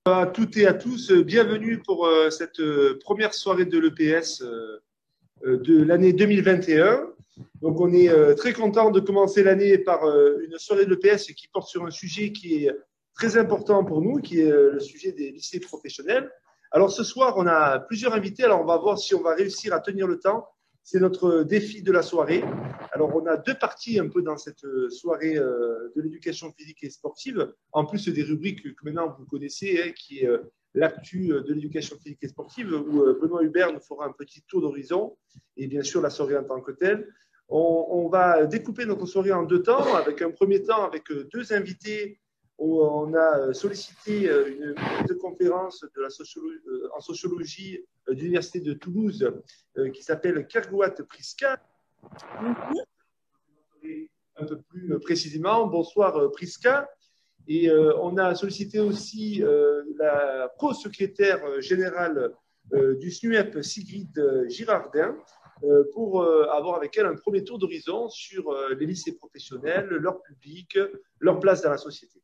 À toutes et à tous, bienvenue pour cette première soirée de l'EPS de l'année 2021. Donc on est très content de commencer l'année par une soirée de l'EPS qui porte sur un sujet qui est très important pour nous, qui est le sujet des lycées professionnels. Alors ce soir, on a plusieurs invités, alors on va voir si on va réussir à tenir le temps. C'est notre défi de la soirée. Alors, on a deux parties un peu dans cette soirée de l'éducation physique et sportive, en plus des rubriques que maintenant vous connaissez, hein, qui est l'actu de l'éducation physique et sportive, où Benoît Hubert nous fera un petit tour d'horizon, et bien sûr la soirée en tant que telle. On va découper notre soirée en deux temps, avec un premier temps avec deux invités où on a sollicité une conférence de la sociologie, en sociologie de l'Université de Toulouse qui s'appelle Kergouat Priska. Un peu plus précisément, bonsoir Priska. Et on a sollicité aussi la co-secrétaire générale du SNUEP, Sigrid Girardin, pour avoir avec elle un premier tour d'horizon sur les lycées professionnels, leur public, leur place dans la société.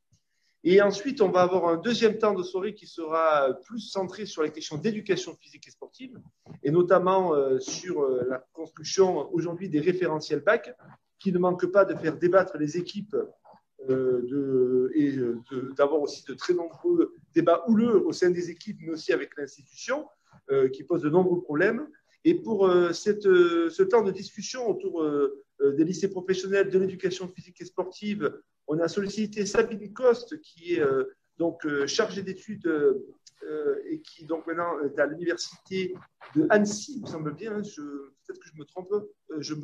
Et ensuite, on va avoir un deuxième temps de soirée qui sera plus centré sur les questions d'éducation physique et sportive, et notamment sur la construction aujourd'hui des référentiels BAC, qui ne manquent pas de faire débattre les équipes et d'avoir aussi de très nombreux débats houleux au sein des équipes, mais aussi avec l'institution, qui posent de nombreux problèmes. Et pour ce temps de discussion autour des lycées professionnels, de l'éducation physique et sportive, on a sollicité Sabine Coste, qui est donc chargée d'études et qui donc maintenant est à l'université de Annecy, il me semble bien. Peut-être que je me trompe. Je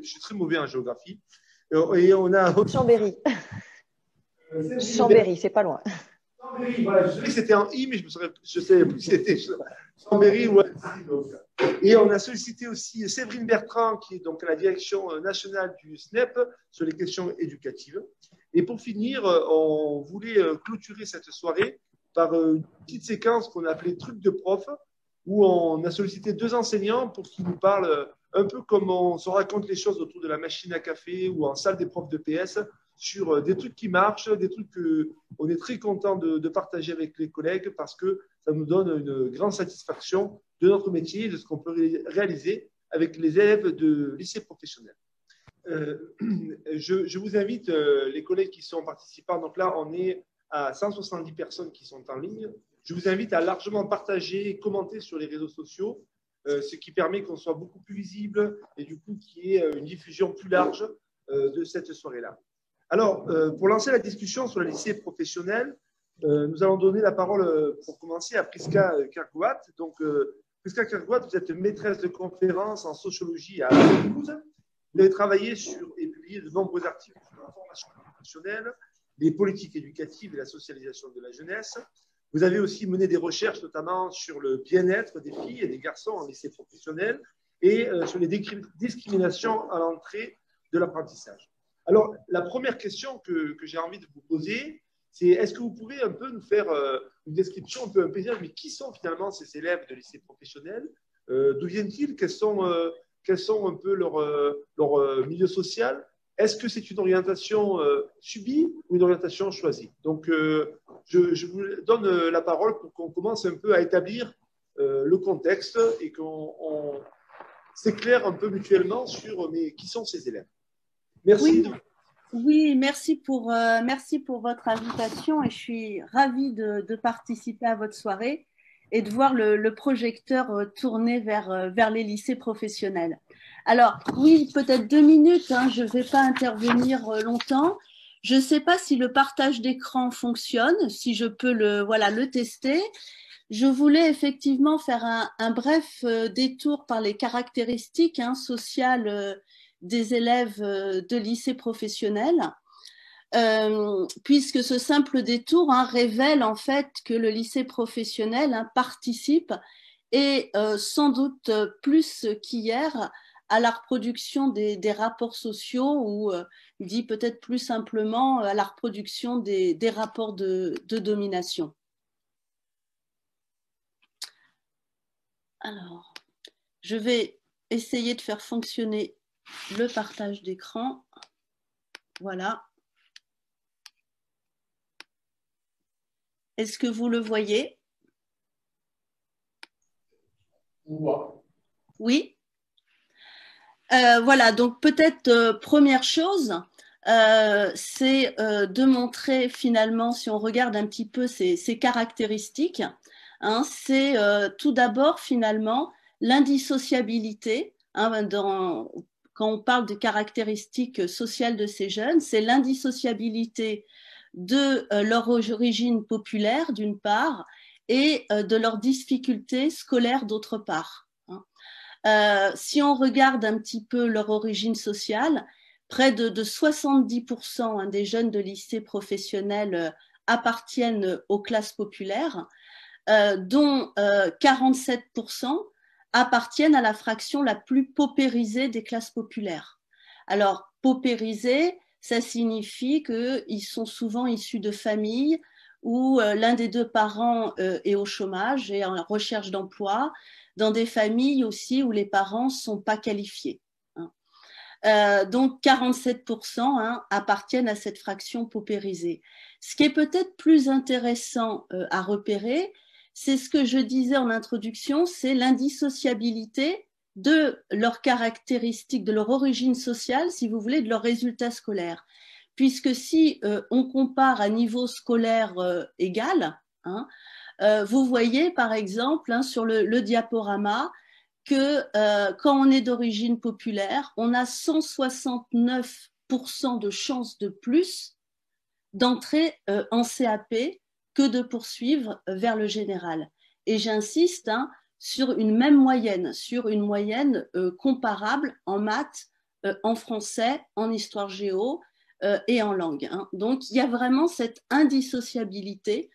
suis très mauvais en géographie. Et on a Chambéry. Chambéry, c'est pas loin. Chambéry, voilà, je savais que c'était en I, mais je ne savais plus si c'était Chambéry ou Annecy. Et on a sollicité aussi Séverine Bertrand, qui est donc à la direction nationale du SNEP sur les questions éducatives. Et pour finir, on voulait clôturer cette soirée par une petite séquence qu'on a appelée Truc de prof, où on a sollicité deux enseignants pour qu'ils nous parlent un peu comme on se raconte les choses autour de la machine à café ou en salle des profs de PS, sur des trucs qui marchent, des trucs qu'on est très content de partager avec les collègues parce que ça nous donne une grande satisfaction de notre métier et de ce qu'on peut réaliser avec les élèves de lycée professionnel. Je vous invite, les collègues qui sont participants, donc là on est à 170 personnes qui sont en ligne, je vous invite à largement partager et commenter sur les réseaux sociaux, ce qui permet qu'on soit beaucoup plus visible et du coup qu'il y ait une diffusion plus large de cette soirée-là. Alors, pour lancer la discussion sur le lycée professionnel, nous allons donner la parole pour commencer à Priska Kergouat. Donc, Priska Kergouat, vous êtes maîtresse de conférence en sociologie à Toulouse. Vous avez travaillé sur et publié de nombreux articles sur la formation professionnelle, les politiques éducatives et la socialisation de la jeunesse. Vous avez aussi mené des recherches, notamment sur le bien-être des filles et des garçons en lycée professionnel et sur les discriminations à l'entrée de l'apprentissage. Alors, la première question que j'ai envie de vous poser, c'est est-ce que vous pouvez un peu nous faire une description, un peu un plaisir, mais qui sont finalement ces élèves de lycée professionnel? D'où viennent-ils? Quels sont un peu leur milieu social? Est-ce que c'est une orientation subie ou une orientation choisie? Donc, je vous donne la parole pour qu'on commence un peu à établir le contexte et qu'on s'éclaire un peu mutuellement sur mais qui sont ces élèves. Merci. Oui, merci pour votre invitation et je suis ravie de participer à votre soirée et de voir le projecteur tourner vers les lycées professionnels. Alors, oui, peut-être 2 minutes, hein, je ne vais pas intervenir longtemps. Je ne sais pas si le partage d'écran fonctionne, si je peux le tester. Je voulais effectivement faire un bref détour par les caractéristiques sociales des élèves de lycée professionnel, puisque ce simple détour révèle en fait que le lycée professionnel participe et sans doute plus qu'hier à la reproduction des rapports sociaux ou dit peut-être plus simplement à la reproduction des rapports de domination. Alors, je vais essayer de faire fonctionner le partage d'écran. Voilà. Est-ce que vous le voyez? Oui. Voilà, donc peut-être première chose, c'est de montrer finalement, si on regarde un petit peu ces caractéristiques, hein, c'est tout d'abord finalement l'indissociabilité. Hein, quand on parle de caractéristiques sociales de ces jeunes, c'est l'indissociabilité de leur origine populaire d'une part et de leurs difficultés scolaires d'autre part. Hein. Si on regarde un petit peu leur origine sociale, près de 70% des jeunes de lycée professionnel appartiennent aux classes populaires, dont 47% appartiennent à la fraction la plus paupérisée des classes populaires. Alors, paupérisés, ça signifie qu'ils sont souvent issus de familles où l'un des deux parents est au chômage et en recherche d'emploi, dans des familles aussi où les parents ne sont pas qualifiés. Donc 47% appartiennent à cette fraction paupérisée. Ce qui est peut-être plus intéressant à repérer, c'est ce que je disais en introduction, c'est l'indissociabilité de leurs caractéristiques, de leur origine sociale, si vous voulez, de leurs résultats scolaires. Puisque si on compare à niveau scolaire égal, vous voyez par exemple sur le diaporama que quand on est d'origine populaire, on a 169% de chances de plus d'entrer en CAP que de poursuivre vers le général. Et j'insiste sur une même moyenne, sur une moyenne comparable en maths, en français, en histoire géo et en langue. Donc, il y a vraiment cette indissociabilité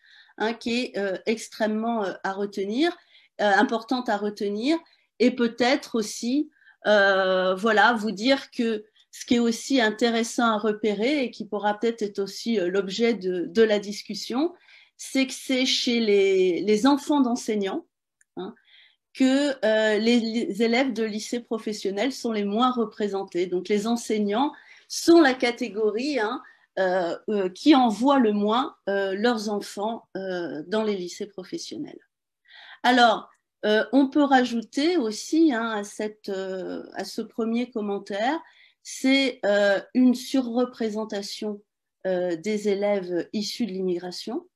qui est extrêmement à retenir, importante à retenir, et peut-être aussi, voilà, vous dire que ce qui est aussi intéressant à repérer et qui pourra peut-être être aussi l'objet de la discussion, c'est que c'est chez les enfants d'enseignants que les élèves de lycée professionnel sont les moins représentés. Donc les enseignants sont la catégorie qui envoie le moins leurs enfants dans les lycées professionnels. Alors, on peut rajouter aussi à ce premier commentaire, c'est une surreprésentation des élèves issus de l'immigration,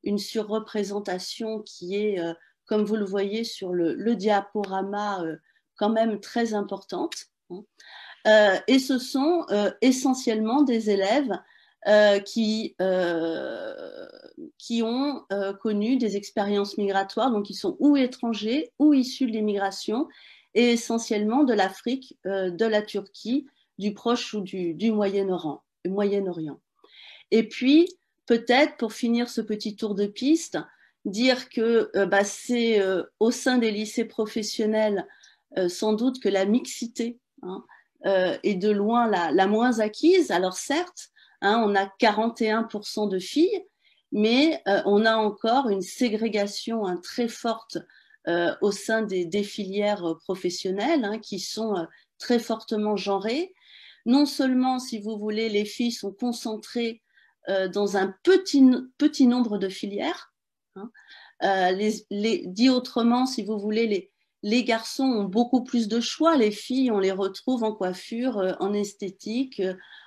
une surreprésentation qui est, comme vous le voyez sur le diaporama, quand même très importante. Et ce sont essentiellement des élèves qui ont connu des expériences migratoires, donc ils sont ou étrangers ou issus de l'immigration, et essentiellement de l'Afrique, de la Turquie, du Proche ou du Moyen-Orient. Et puis, peut-être, pour finir ce petit tour de piste, dire que c'est au sein des lycées professionnels, sans doute que la mixité est de loin la moins acquise. Alors certes, on a 41% de filles, mais on a encore une ségrégation très forte au sein des filières professionnelles qui sont très fortement genrées. Non seulement, si vous voulez, les filles sont concentrées dans un petit nombre de filières. Dit autrement, si vous voulez, les garçons ont beaucoup plus de choix. Les filles, on les retrouve en coiffure, en esthétique,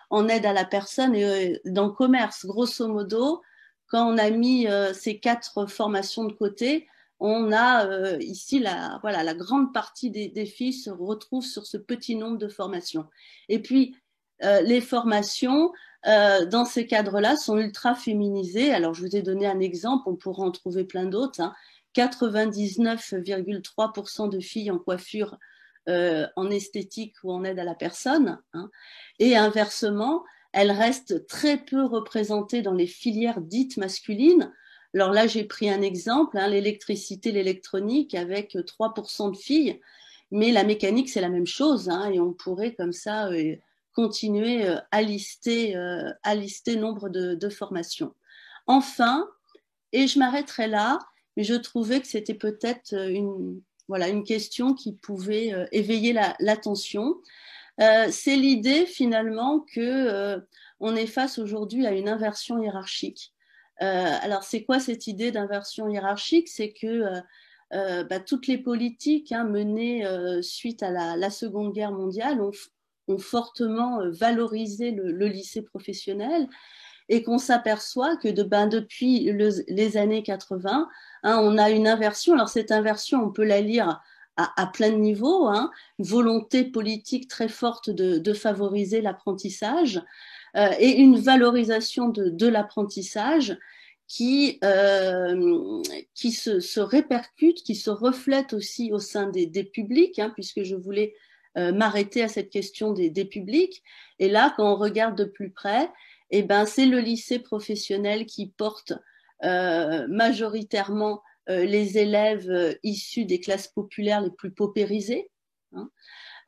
en aide à la personne et dans le commerce. Grosso modo, quand on a mis ces 4 formations de côté, on a ici la grande partie des filles se retrouvent sur ce petit nombre de formations. Et puis, les formations, dans ces cadres-là, sont ultra féminisées. Alors, je vous ai donné un exemple, on pourra en trouver plein d'autres. 99,3% de filles en coiffure, en esthétique ou en aide à la personne. Et inversement, elles restent très peu représentées dans les filières dites masculines. Alors là, j'ai pris un exemple, l'électricité, l'électronique, avec 3% de filles. Mais la mécanique, c'est la même chose. Et on pourrait comme ça continuer à lister nombre de formations. Enfin, et je m'arrêterai là, mais je trouvais que c'était peut-être une question qui pouvait éveiller l'attention. C'est l'idée finalement que on est face aujourd'hui à une inversion hiérarchique. Alors, c'est quoi cette idée d'inversion hiérarchique? C'est que toutes les politiques menées suite à la Seconde Guerre mondiale ont fortement valorisé le lycée professionnel et qu'on s'aperçoit que depuis les années 80, on a une inversion. Alors cette inversion, on peut la lire à plein de niveaux, une volonté politique très forte de favoriser l'apprentissage et une valorisation de l'apprentissage qui se répercute, qui se reflète aussi au sein des publics, puisque je voulais m'arrêter à cette question des publics. Et là, quand on regarde de plus près, eh ben, c'est le lycée professionnel qui porte majoritairement les élèves issus des classes populaires les plus paupérisées.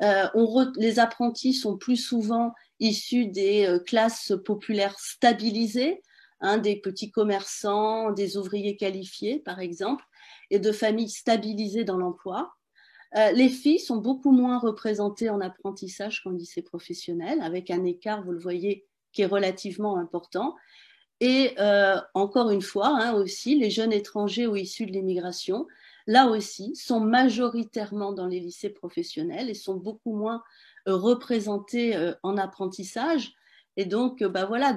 Les apprentis sont plus souvent issus des classes populaires stabilisées, des petits commerçants, des ouvriers qualifiés, par exemple, et de familles stabilisées dans l'emploi. Les filles sont beaucoup moins représentées en apprentissage qu'en lycée professionnel, avec un écart, vous le voyez, qui est relativement important. Et encore une fois, aussi, les jeunes étrangers ou issus de l'immigration, là aussi, sont majoritairement dans les lycées professionnels et sont beaucoup moins représentés en apprentissage. Et donc, voilà,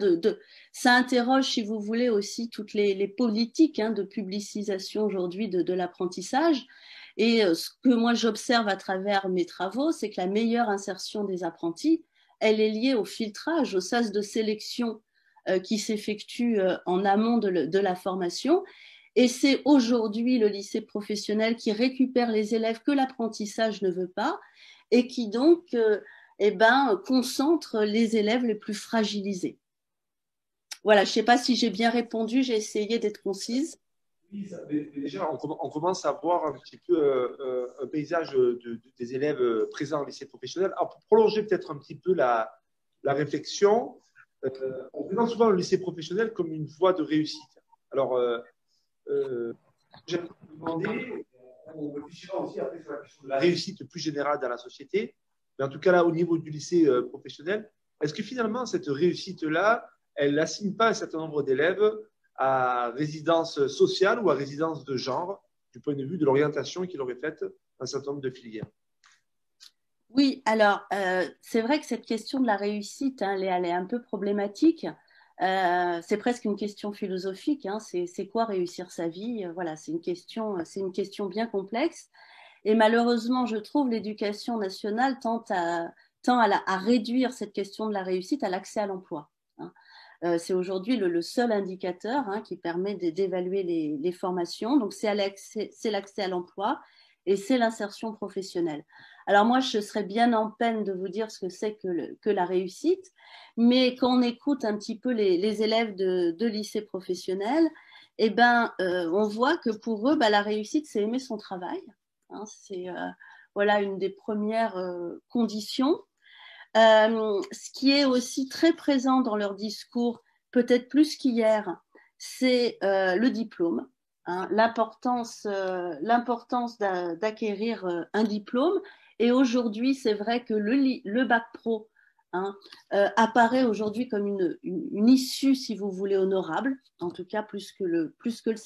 ça interroge, si vous voulez, aussi toutes les politiques de publicisation aujourd'hui de l'apprentissage. Et ce que moi j'observe à travers mes travaux, c'est que la meilleure insertion des apprentis, elle est liée au filtrage, au sas de sélection qui s'effectue en amont de la formation. Et c'est aujourd'hui le lycée professionnel qui récupère les élèves que l'apprentissage ne veut pas et qui donc concentre les élèves les plus fragilisés. Voilà, je ne sais pas si j'ai bien répondu, j'ai essayé d'être concise. Oui, déjà, on commence à voir un petit peu un paysage des élèves présents au lycée professionnel. Alors, pour prolonger peut-être un petit peu la réflexion, on présente souvent le lycée professionnel comme une voie de réussite. Alors, j'aimerais vous demander, on réfléchira aussi après sur la question de la réussite plus générale dans la société, mais en tout cas là, au niveau du lycée professionnel, est-ce que finalement, cette réussite-là, elle n'assigne pas un certain nombre d'élèves à résidence sociale ou à résidence de genre, du point de vue de l'orientation qu'il aurait faite dans un certain nombre de filières? Oui, alors c'est vrai que cette question de la réussite, elle est un peu problématique. C'est presque une question philosophique. C'est quoi réussir sa vie? Voilà, c'est une question bien complexe. Et malheureusement, je trouve l'éducation nationale tend à réduire cette question de la réussite à l'accès à l'emploi. C'est aujourd'hui le seul indicateur qui permet d'évaluer les formations. Donc, c'est l'accès à l'emploi et c'est l'insertion professionnelle. Alors moi, je serais bien en peine de vous dire ce que c'est que la réussite, mais quand on écoute un petit peu les élèves de lycée professionnel, on voit que pour eux, la réussite, c'est aimer son travail. C'est voilà une des premières conditions. Ce qui est aussi très présent dans leur discours, peut-être plus qu'hier, c'est le diplôme. L'importance d'acquérir un diplôme. Et aujourd'hui, c'est vrai que le bac pro apparaît aujourd'hui comme une issue, si vous voulez, honorable, en tout cas plus que le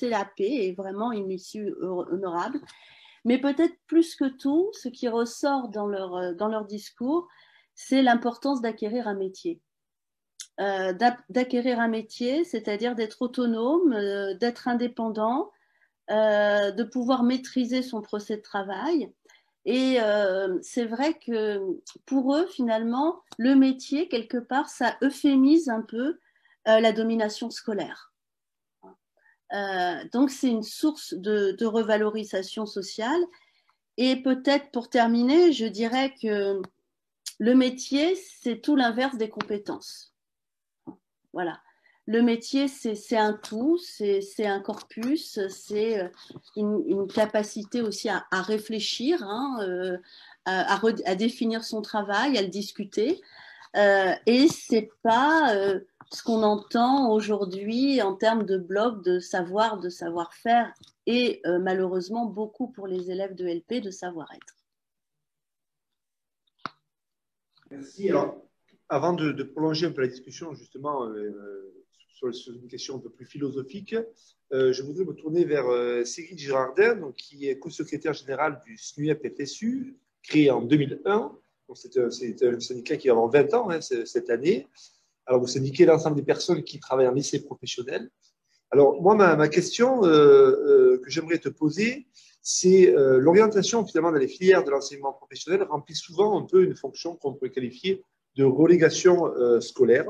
CAP est vraiment une issue honorable. Mais peut-être plus que tout, ce qui ressort dans leur discours, c'est l'importance d'acquérir un métier. D'acquérir un métier, c'est-à-dire d'être autonome, d'être indépendant, de pouvoir maîtriser son procès de travail. Et c'est vrai que pour eux, finalement, le métier, quelque part, ça euphémise un peu la domination scolaire. Donc, c'est une source de revalorisation sociale. Et peut-être pour terminer, je dirais que le métier, c'est tout l'inverse des compétences. Voilà. Le métier, c'est un tout, c'est un corpus, c'est une capacité aussi à réfléchir, à définir son travail, à le discuter. Et c'est pas ce qu'on entend aujourd'hui en termes de blocs de savoir-faire et malheureusement beaucoup pour les élèves de LP de savoir-être. Merci. Alors, avant de prolonger un peu la discussion justement sur une question un peu plus philosophique, je voudrais me tourner vers Sigrid Girardin, donc, qui est co-secrétaire générale du SNUEP-FSU, créé en 2001. C'est un syndicat qui va avoir 20 ans cette année. Alors, vous syndiquez l'ensemble des personnes qui travaillent en lycée professionnel. Alors, moi, ma question que j'aimerais te poser, c'est l'orientation, finalement, dans les filières de l'enseignement professionnel remplit souvent un peu une fonction qu'on peut qualifier de relégation scolaire.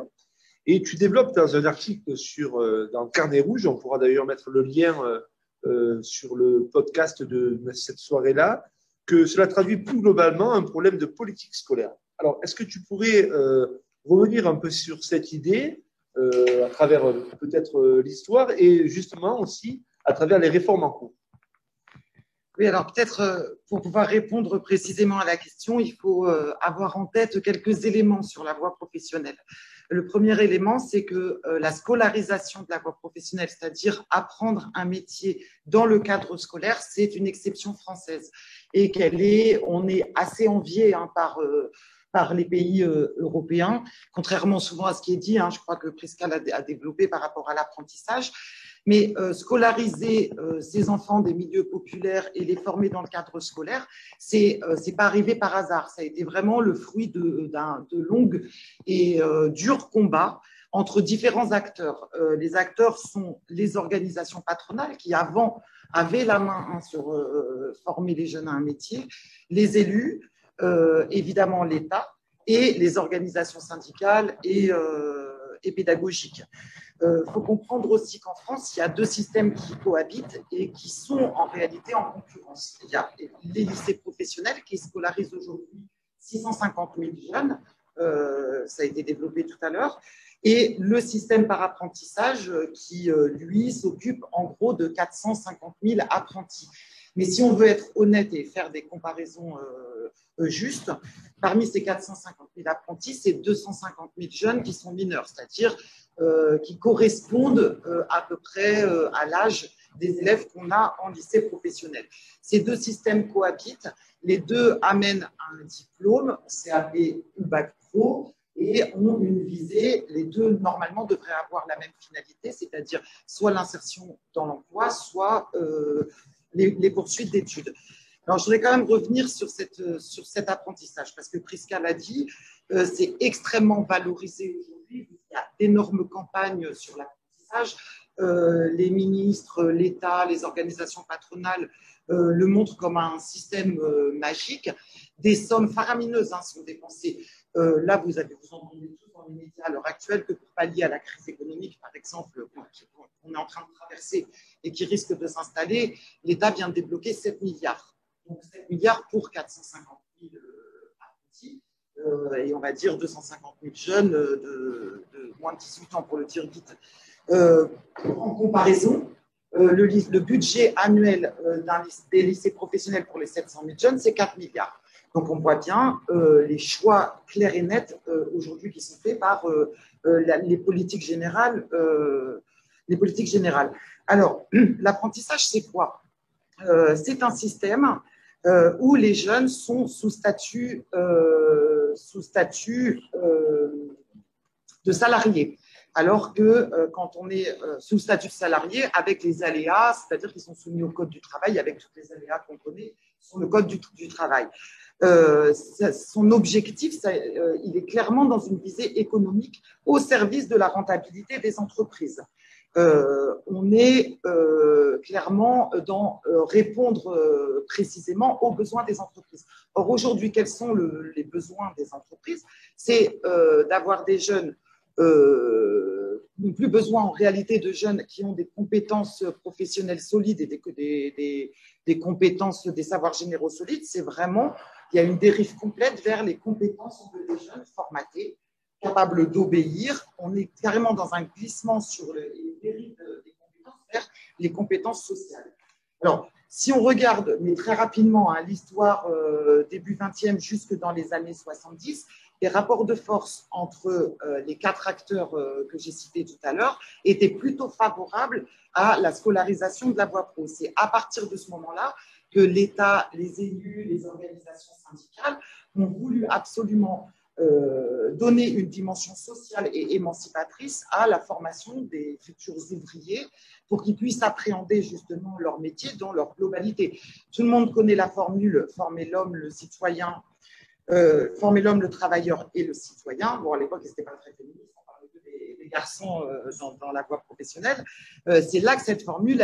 Et tu développes dans un article dans le Carnet Rouge, on pourra d'ailleurs mettre le lien sur le podcast de cette soirée-là, que cela traduit plus globalement un problème de politique scolaire. Alors, est-ce que tu pourrais revenir un peu sur cette idée à travers peut-être l'histoire et justement aussi à travers les réformes en cours? Oui, alors peut-être pour pouvoir répondre précisément à la question, il faut avoir en tête quelques éléments sur la voie professionnelle. Le premier élément, c'est que la scolarisation de la voie professionnelle, c'est-à-dire apprendre un métier dans le cadre scolaire, c'est une exception française et on est assez envié par les pays européens, contrairement souvent à ce qui est dit. Je crois que Prisca a développé par rapport à l'apprentissage. Mais scolariser ces enfants des milieux populaires et les former dans le cadre scolaire, c'est pas arrivé par hasard. Ça a été vraiment le fruit de longs et durs combats entre différents acteurs. Les acteurs sont les organisations patronales qui avant avaient la main sur former les jeunes à un métier, les élus, évidemment l'État et les organisations syndicales et pédagogiques. Faut comprendre aussi qu'en France, il y a deux systèmes qui cohabitent et qui sont en réalité en concurrence. Il y a les lycées professionnels qui scolarisent aujourd'hui 650 000 jeunes, ça a été développé tout à l'heure, et le système par apprentissage qui, lui, s'occupe en gros de 450 000 apprentis. Mais si on veut être honnête et faire des comparaisons justes, parmi ces 450 000 apprentis, c'est 250 000 jeunes qui sont mineurs, c'est-à-dire qui correspondent à peu près à l'âge des élèves qu'on a en lycée professionnel. Ces deux systèmes cohabitent, les deux amènent un diplôme, CAP ou Bac Pro, et ont une visée. Les deux, normalement, devraient avoir la même finalité, c'est-à-dire soit l'insertion dans l'emploi, soit les poursuites d'études. Alors, je voudrais quand même revenir sur cet apprentissage, parce que Prisca l'a dit, c'est extrêmement valorisé aujourd'hui. Il y a d'énormes campagnes sur l'apprentissage. Les ministres, l'État, les organisations patronales le montrent comme un système magique. Des sommes faramineuses sont dépensées. Là, vous entendez tous dans les médias à l'heure actuelle que pour pallier à la crise économique, par exemple, qu'on est en train de traverser et qui risque de s'installer, l'État vient de débloquer 7 milliards. Donc 7 milliards pour 450 000 apprentis et on va dire 250 000 jeunes de moins de 18 ans, pour le dire vite. En comparaison, le budget annuel des lycées professionnels pour les 700 000 jeunes, c'est 4 milliards. Donc, on voit bien les choix clairs et nets aujourd'hui qui sont faits par les politiques générales. Alors, l'apprentissage, c'est quoi? C'est un système où les jeunes sont sous statut de salariés. Alors que quand on est sous statut de salarié, avec les aléas, c'est-à-dire qu'ils sont soumis au Code du travail, avec tous les aléas qu'on connaît sur le Code du travail. Son objectif, il est clairement dans une visée économique au service de la rentabilité des entreprises. On est clairement dans répondre précisément aux besoins des entreprises. Or, aujourd'hui, quels sont les besoins des entreprises? C'est d'avoir des jeunes plus besoin en réalité de jeunes qui ont des compétences professionnelles solides et des compétences, des savoirs généraux solides. C'est vraiment, il y a une dérive complète vers les compétences des jeunes formatés, capables d'obéir. On est carrément dans un glissement sur les dérives des compétences vers les compétences sociales. Alors, si on regarde, mais très rapidement, l'histoire début 20e jusque dans les années 70, les rapports de force entre les quatre acteurs que j'ai cités tout à l'heure étaient plutôt favorables à la scolarisation de la voie pro. C'est à partir de ce moment-là que l'État, les élus, les organisations syndicales ont voulu absolument donner une dimension sociale et émancipatrice à la formation des futurs ouvriers pour qu'ils puissent appréhender justement leur métier dans leur globalité. Tout le monde connaît la formule « former l'homme, le citoyen », former l'homme, le travailleur et le citoyen. Bon, à l'époque, ce n'était pas très féministe, on parlait des garçons dans la voie professionnelle. C'est là que cette formule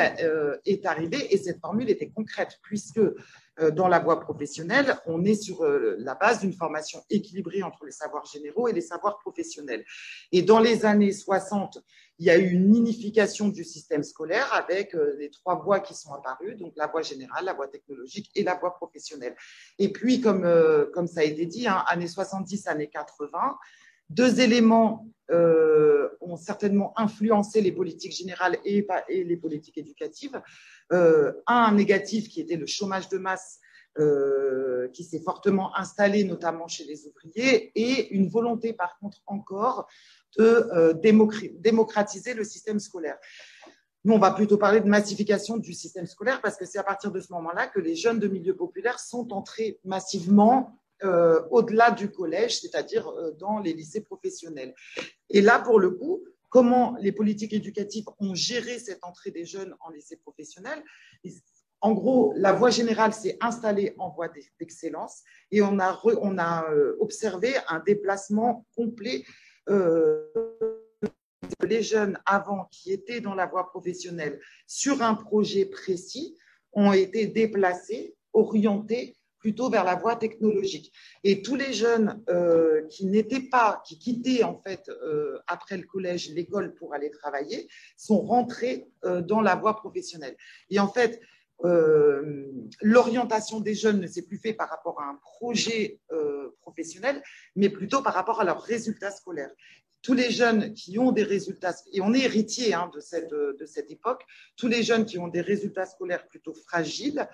est arrivée et cette formule était concrète puisque dans la voie professionnelle, on est sur la base d'une formation équilibrée entre les savoirs généraux et les savoirs professionnels. Et dans les années 60, il y a eu une unification du système scolaire avec les 3 voies qui sont apparues, donc la voie générale, la voie technologique et la voie professionnelle. Et puis, comme ça a été dit, hein, années 70, années 80, 2 éléments ont certainement influencé les politiques générales et les politiques éducatives. Un négatif qui était le chômage de masse qui s'est fortement installé notamment chez les ouvriers et une volonté par contre encore de démocratiser le système scolaire. Nous, on va plutôt parler de massification du système scolaire parce que c'est à partir de ce moment-là que les jeunes de milieux populaires sont entrés massivement au-delà du collège, c'est-à-dire dans les lycées professionnels. Et là, pour le coup, comment les politiques éducatives ont géré cette entrée des jeunes en lycée professionnel? En gros, la voie générale s'est installée en voie d'excellence et on a observé un déplacement complet. Les jeunes avant qui étaient dans la voie professionnelle sur un projet précis ont été déplacés, orientés plutôt vers la voie technologique. Et tous les jeunes qui quittaient en fait après le collège l'école pour aller travailler sont rentrés dans la voie professionnelle. Et en fait, l'orientation des jeunes ne s'est plus faite par rapport à un projet professionnel, mais plutôt par rapport à leurs résultats scolaires. Tous les jeunes qui ont des résultats, et on est héritier hein, de cette époque, tous les jeunes qui ont des résultats scolaires plutôt fragiles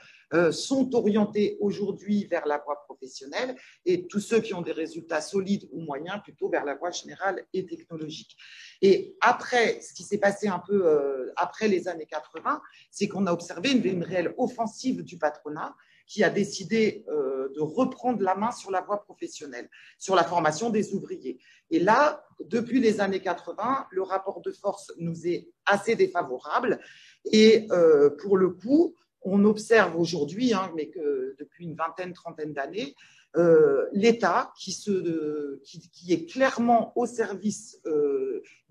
sont orientés aujourd'hui vers la voie professionnelle et tous ceux qui ont des résultats solides ou moyens plutôt vers la voie générale et technologique. Et après, ce qui s'est passé un peu après les années 80, c'est qu'on a observé une réelle offensive du patronat qui a décidé de reprendre la main sur la voie professionnelle, sur la formation des ouvriers. Et là, depuis les années 80, le rapport de force nous est assez défavorable. Et pour le coup, on observe aujourd'hui, hein, mais que depuis une vingtaine, trentaine d'années, l'État qui est clairement au service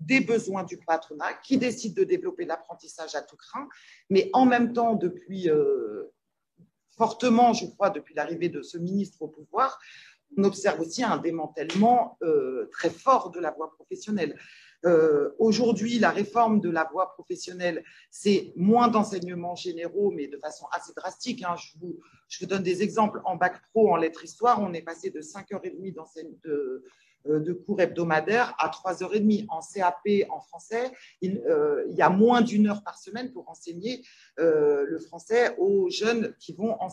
des besoins du patronat, qui décide de développer l'apprentissage à tout crin, mais en même temps, depuis fortement, je crois, depuis l'arrivée de ce ministre au pouvoir, on observe aussi un démantèlement très fort de la voie professionnelle. Aujourd'hui, la réforme de la voie professionnelle, c'est moins d'enseignements généraux, mais de façon assez drastique. Hein. Je vous donne des exemples. En bac pro, en lettres histoire, on est passé de 5h30 de cours hebdomadaires à 3h30. En CAP, en français, il y a moins d'1 heure par semaine pour enseigner le français aux jeunes qui vont en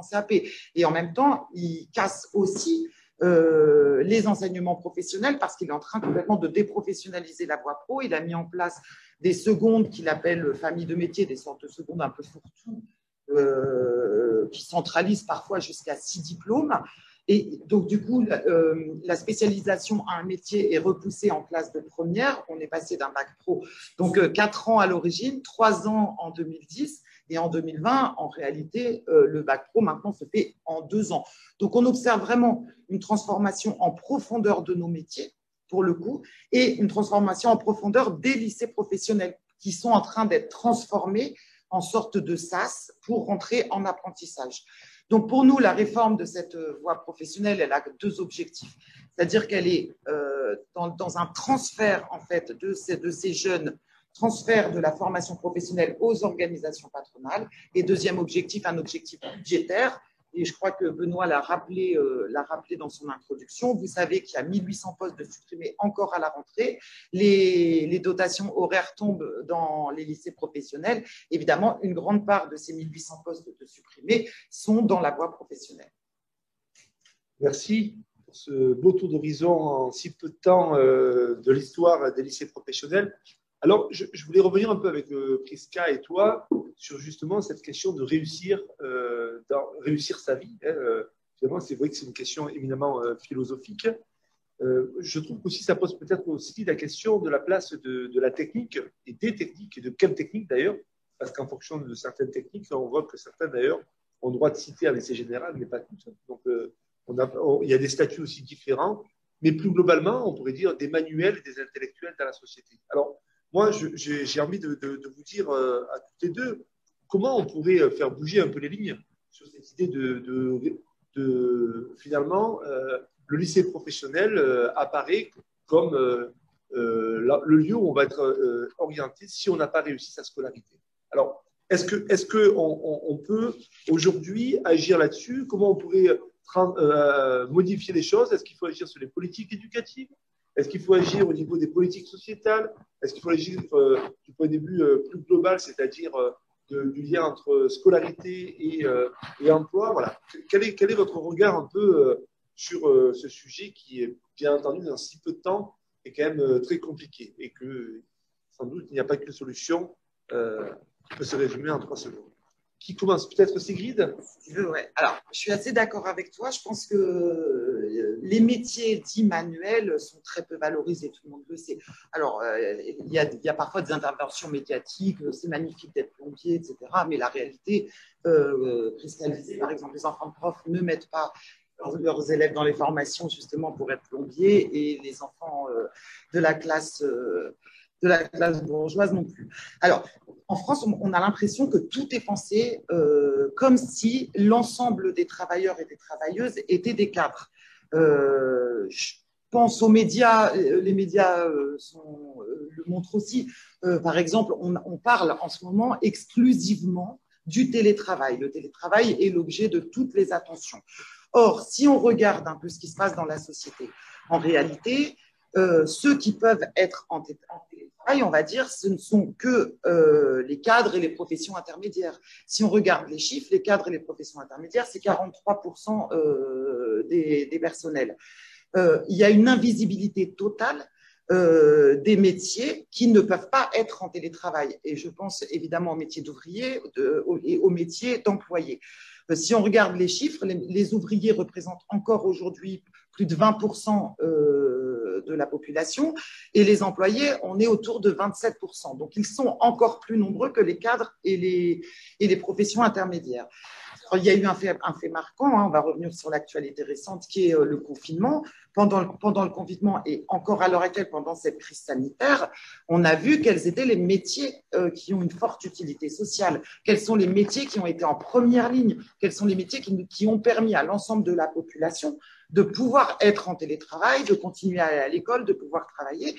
CAP. Et en même temps, il casse aussi les enseignements professionnels parce qu'il est en train complètement de déprofessionnaliser la voie pro. Il a mis en place des secondes qu'il appelle famille de métiers, des sortes de secondes un peu fourre-tout qui centralisent parfois jusqu'à 6 diplômes. Et donc, du coup, la spécialisation à un métier est repoussée en classe de première. On est passé d'un bac pro, donc 4 ans à l'origine, 3 ans en 2010. Et en 2020, en réalité, le bac pro maintenant se fait en 2 ans. Donc, on observe vraiment une transformation en profondeur de nos métiers, pour le coup, et une transformation en profondeur des lycées professionnels qui sont en train d'être transformés en sorte de SAS pour rentrer en apprentissage. Donc, pour nous, la réforme de cette voie professionnelle, elle a 2 objectifs. C'est-à-dire qu'elle est dans un transfert, en fait, de ces jeunes, transfert de la formation professionnelle aux organisations patronales. Et deuxième objectif, un objectif budgétaire. Et je crois que Benoît l'a rappelé dans son introduction. Vous savez qu'il y a 1800 postes de supprimés encore à la rentrée. Les dotations horaires tombent dans les lycées professionnels. Évidemment, une grande part de ces 1800 postes de supprimés sont dans la voie professionnelle. Merci pour ce beau tour d'horizon en si peu de temps de l'histoire des lycées professionnels. Alors, je voulais revenir un peu avec Prisca et toi sur justement cette question de réussir sa vie. Finalement, c'est vrai que c'est une question éminemment philosophique. Je trouve qu'aussi ça pose peut-être aussi la question de la place de la technique et des techniques, et de quelles techniques d'ailleurs, parce qu'en fonction de certaines techniques, on voit que certaines d'ailleurs ont le droit de citer un essai général, mais pas toutes. Donc, il y a des statuts aussi différents, mais plus globalement, on pourrait dire des manuels et des intellectuels dans la société. Alors, moi, j'ai envie de vous dire à toutes les deux, comment on pourrait faire bouger un peu les lignes sur cette idée finalement, le lycée professionnel apparaît comme le lieu où on va être orienté si on n'a pas réussi sa scolarité. Alors, est-ce qu'on peut aujourd'hui agir là-dessus? Comment on pourrait modifier les choses? Est-ce qu'il faut agir sur les politiques éducatives? Est-ce qu'il faut agir au niveau des politiques sociétales? Est-ce qu'il faut agir du point de vue plus global, c'est-à-dire du lien entre scolarité et emploi? Voilà. Quel est votre regard un peu sur ce sujet qui est, bien entendu, dans si peu de temps, est quand même très compliqué et que, sans doute, il n'y a pas qu'une solution qui peut se résumer en 3 secondes. Qui commence? Peut-être Sigrid? Si tu veux, ouais. Alors, je suis assez d'accord avec toi. Je pense que les métiers dits manuels sont très peu valorisés, tout le monde le sait. Alors, il y a parfois des interventions médiatiques, c'est magnifique d'être plombier, etc. Mais la réalité, cristallisée, par exemple, les enfants de profs ne mettent pas leurs élèves dans les formations justement pour être plombiers et les enfants de la classe bourgeoise non plus. Alors, en France, on a l'impression que tout est pensé comme si l'ensemble des travailleurs et des travailleuses étaient des cadres. Je pense aux médias, les médias le montrent aussi. Par exemple, on parle en ce moment exclusivement du télétravail. Le télétravail est l'objet de toutes les attentions. Or, si on regarde un peu ce qui se passe dans la société, en réalité, ceux qui peuvent être en télétravail, on va dire, ce ne sont que les cadres et les professions intermédiaires. Si on regarde les chiffres, les cadres et les professions intermédiaires, c'est 43% des personnels. Il y a une invisibilité totale des métiers qui ne peuvent pas être en télétravail. Et je pense évidemment aux métiers d'ouvriers et aux métiers d'employés. Si on regarde les chiffres, les ouvriers représentent encore aujourd'hui plus de 20% de la population et les employés, on est autour de 27%. Donc, ils sont encore plus nombreux que les cadres et les professions intermédiaires. Alors, il y a eu un fait marquant, hein, on va revenir sur l'actualité récente, qui est le confinement. Pendant le confinement et encore à l'heure actuelle, pendant cette crise sanitaire, on a vu quels étaient les métiers qui ont une forte utilité sociale, quels sont les métiers qui ont été en première ligne, quels sont les métiers qui ont permis à l'ensemble de la population de pouvoir être en télétravail, de continuer à aller à l'école, de pouvoir travailler.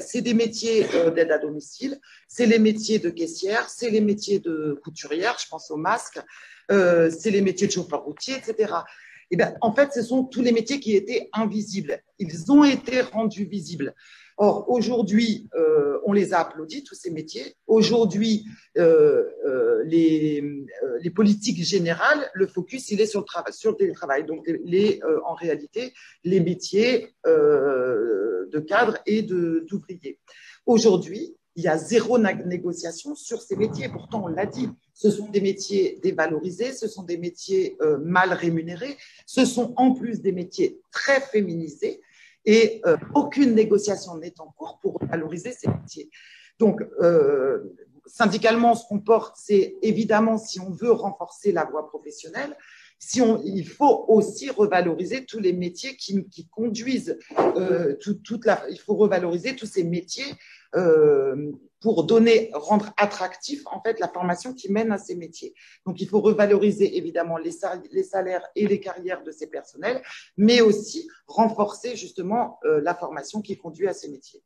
C'est des métiers d'aide à domicile, c'est les métiers de caissière, c'est les métiers de couturière, je pense aux masques, c'est les métiers de chauffeur routier, etc. Et en fait, ce sont tous les métiers qui étaient invisibles. Ils ont été rendus visibles. Or, aujourd'hui, on les a applaudis, tous ces métiers. Aujourd'hui, les politiques générales, le focus, il est sur le télétravail. Donc, en réalité, les métiers de cadre et d'ouvrier. Aujourd'hui, il y a zéro négociation sur ces métiers. Pourtant, on l'a dit, ce sont des métiers dévalorisés, ce sont des métiers mal rémunérés, ce sont en plus des métiers très féminisés et aucune négociation n'est en cours pour valoriser ces métiers. Donc, syndicalement, ce qu'on porte, c'est évidemment, si on veut renforcer la voie professionnelle, il faut aussi revaloriser tous les métiers qui conduisent il faut revaloriser tous ces métiers pour rendre attractif en fait la formation qui mène à ces métiers. Donc il faut revaloriser évidemment les salaires et les carrières de ces personnels, mais aussi renforcer justement la formation qui conduit à ces métiers.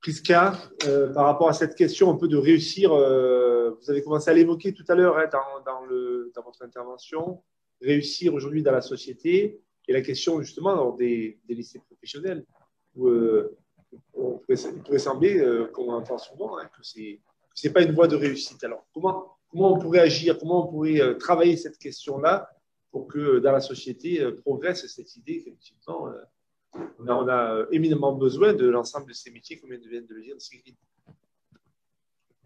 Prisca, par rapport à cette question un peu de réussir, vous avez commencé à l'évoquer tout à l'heure hein, dans votre intervention, réussir aujourd'hui dans la société et la question justement des lycées professionnels où il pourrait sembler, qu'on entend souvent, hein, que ce n'est pas une voie de réussite. Alors, comment on pourrait agir, comment on pourrait travailler cette question-là pour que dans la société progresse cette idée, effectivement, on a éminemment besoin de l'ensemble de ces métiers, comme vient de le dire Sigrid.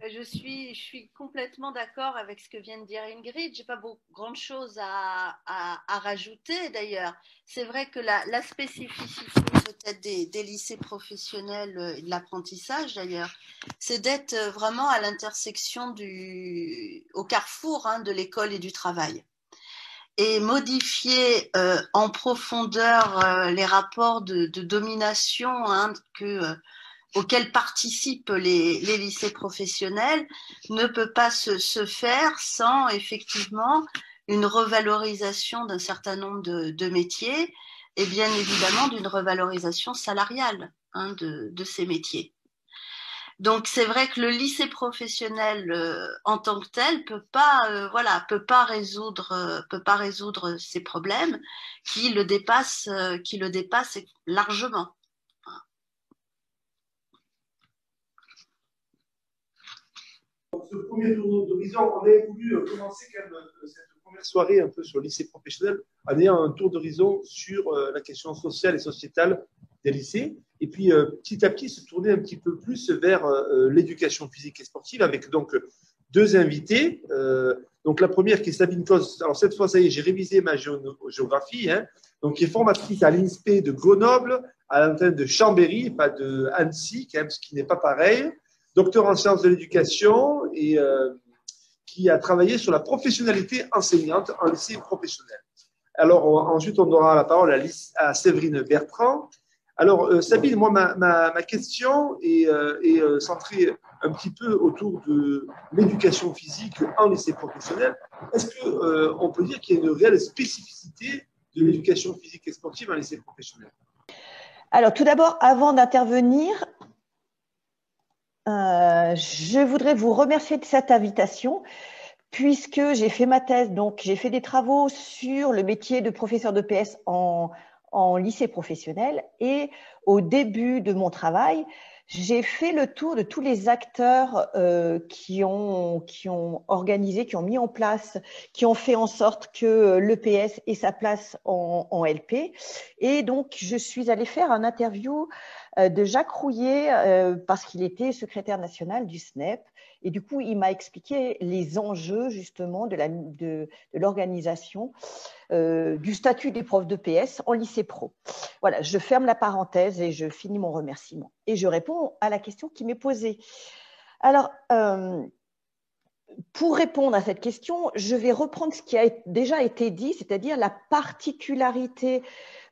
Je suis complètement d'accord avec ce que vient de dire Ingrid. J'ai pas grande chose à rajouter d'ailleurs. C'est vrai que la spécificité peut-être des lycées professionnels et de l'apprentissage d'ailleurs, c'est d'être vraiment à l'intersection au carrefour de l'école et du travail. Et modifier en profondeur les rapports de domination auxquels participent les lycées professionnels ne peut pas se faire sans effectivement une revalorisation d'un certain nombre de métiers et bien évidemment d'une revalorisation salariale de ces métiers. Donc c'est vrai que le lycée professionnel en tant que tel peut pas résoudre ces problèmes qui le dépassent largement. Ce premier tour d'horizon, on avait voulu commencer quand même cette première soirée un peu sur le lycée professionnel en ayant un tour d'horizon sur la question sociale et sociétale des lycées. Et puis petit à petit se tourner un petit peu plus vers l'éducation physique et sportive avec donc deux invités. Donc la première qui est Sabine Cos. Alors cette fois, ça y est, j'ai révisé ma géographie. Donc qui est formatrice à l'INSPE de Grenoble, à l'antenne de Chambéry, pas de Annecy, quand même, ce qui n'est pas pareil. Docteur en sciences de l'éducation et qui a travaillé sur la professionnalité enseignante en lycée professionnel. Alors ensuite, on aura la parole à Séverine Bertrand. Alors Sabine, moi, ma question est centrée un petit peu autour de l'éducation physique en lycée professionnel. Est-ce qu'on peut dire qu'il y a une réelle spécificité de l'éducation physique et sportive en lycée professionnel? Alors tout d'abord, avant d'intervenir, je voudrais vous remercier de cette invitation puisque j'ai fait ma thèse, donc j'ai fait des travaux sur le métier de professeur d'EPS en lycée professionnel et au début de mon travail, j'ai fait le tour de tous les acteurs qui ont organisé, qui ont mis en place, qui ont fait en sorte que l'EPS ait sa place en LP. Et donc, je suis allée faire un interview de Jacques Rouillet parce qu'il était secrétaire national du SNEP. Et du coup, il m'a expliqué les enjeux justement de l'organisation du statut des profs d'EPS en lycée pro. Voilà, je ferme la parenthèse et je finis mon remerciement. Et je réponds à la question qui m'est posée. Alors, pour répondre à cette question, je vais reprendre ce qui a déjà été dit, c'est-à-dire la particularité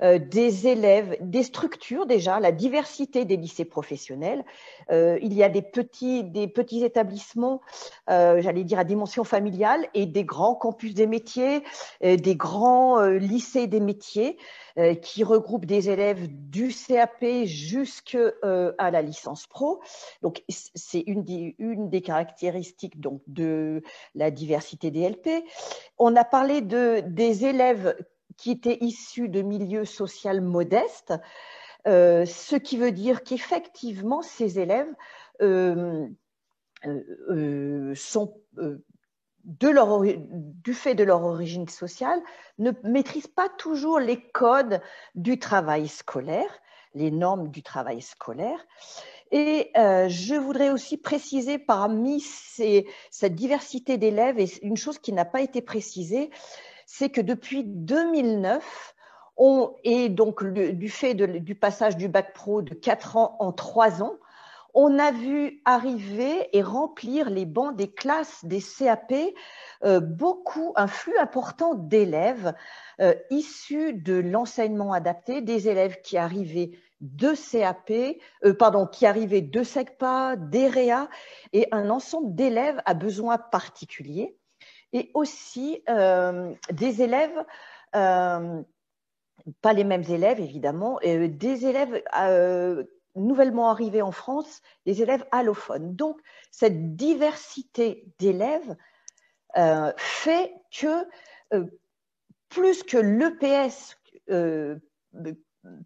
des élèves, des structures déjà, la diversité des lycées professionnels. Il y a des petits établissements, j'allais dire à dimension familiale, et des grands campus des métiers, des grands lycées des métiers qui regroupent des élèves du CAP jusqu'à la licence pro. Donc, c'est une des caractéristiques donc, de la diversité des LP. On a parlé des élèves qui étaient issus de milieux sociaux modestes, ce qui veut dire qu'effectivement, ces élèves sont, du fait de leur origine sociale, ne maîtrisent pas toujours les codes du travail scolaire, les normes du travail scolaire. Et je voudrais aussi préciser parmi cette diversité d'élèves, et une chose qui n'a pas été précisée, c'est que depuis 2009, et donc du fait du passage du bac pro de 4 ans en 3 ans, on a vu arriver et remplir les bancs des classes des CAP un flux important d'élèves issus de l'enseignement adapté, des élèves qui arrivaient de CAP, qui arrivaient de SECPA, d'EREA, et un ensemble d'élèves à besoins particuliers. Et aussi des élèves, pas les mêmes élèves évidemment, des élèves nouvellement arrivés en France, des élèves allophones. Donc, cette diversité d'élèves fait que plus que l'EPS,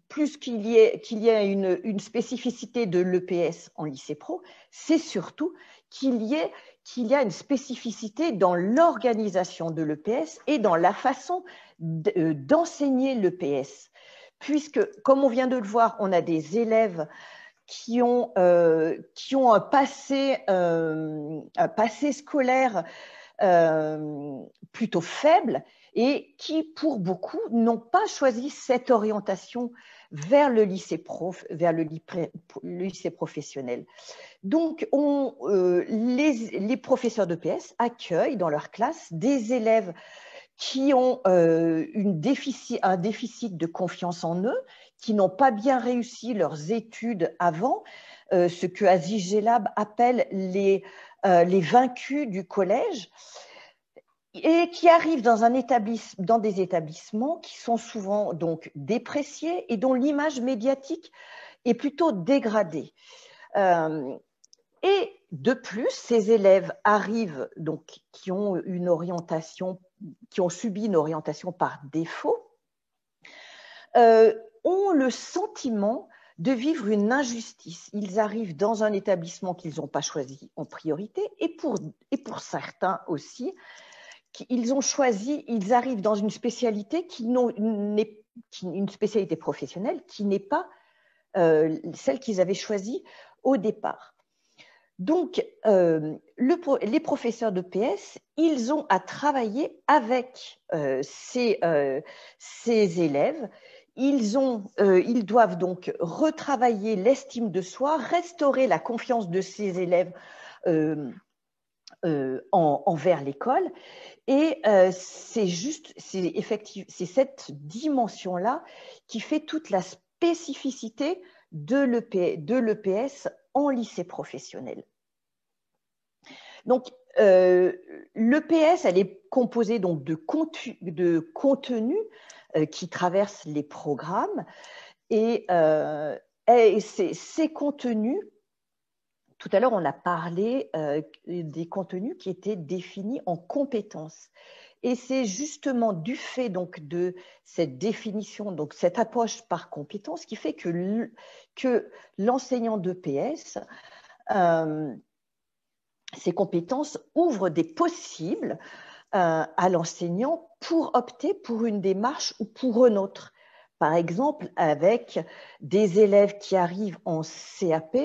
plus qu'il y ait une spécificité de l'EPS en lycée pro, c'est surtout qu'il y a une spécificité dans l'organisation de l'EPS et dans la façon d'enseigner l'EPS. Puisque, comme on vient de le voir, on a des élèves un passé scolaire plutôt faible et qui, pour beaucoup, n'ont pas choisi cette orientation vers le lycée professionnel. Donc, les professeurs d'EPS accueillent dans leur classe des élèves qui ont un déficit de confiance en eux, qui n'ont pas bien réussi leurs études avant, ce que Aziz Gelab appelle les vaincus du collège, et qui arrivent dans des établissements qui sont souvent donc dépréciés et dont l'image médiatique est plutôt dégradée. Et de plus, ces élèves arrivent donc qui ont subi une orientation par défaut, ont le sentiment de vivre une injustice. Ils arrivent dans un établissement qu'ils n'ont pas choisi en priorité, et pour certains aussi, ils arrivent dans une spécialité une spécialité professionnelle qui n'est pas celle qu'ils avaient choisie au départ. Donc, les professeurs d'EPS, ils ont à travailler avec ces élèves. Ils doivent donc retravailler l'estime de soi, restaurer la confiance de ces élèves envers l'école. Et c'est cette dimension-là qui fait toute la spécificité de l'EPS en lycée professionnel. Donc, l'EPS, elle est composée donc de contenus qui traversent les programmes, et ces contenus, tout à l'heure, on a parlé des contenus qui étaient définis en compétences. Et c'est justement du fait donc de cette définition, donc cette approche par compétences, qui fait que l'enseignant d'EPS, ces compétences ouvrent des possibles à l'enseignant pour opter pour une démarche ou pour une autre. Par exemple, avec des élèves qui arrivent en CAP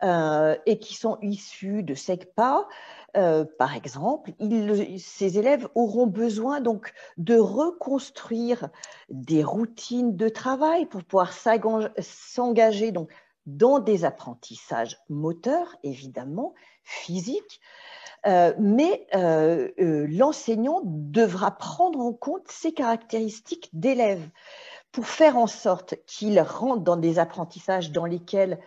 et qui sont issus de SECPA, par exemple, ces élèves auront besoin donc de reconstruire des routines de travail pour pouvoir s'engager donc dans des apprentissages moteurs, évidemment, physiques, mais l'enseignant devra prendre en compte ces caractéristiques d'élèves pour faire en sorte qu'ils rentrent dans des apprentissages dans lesquels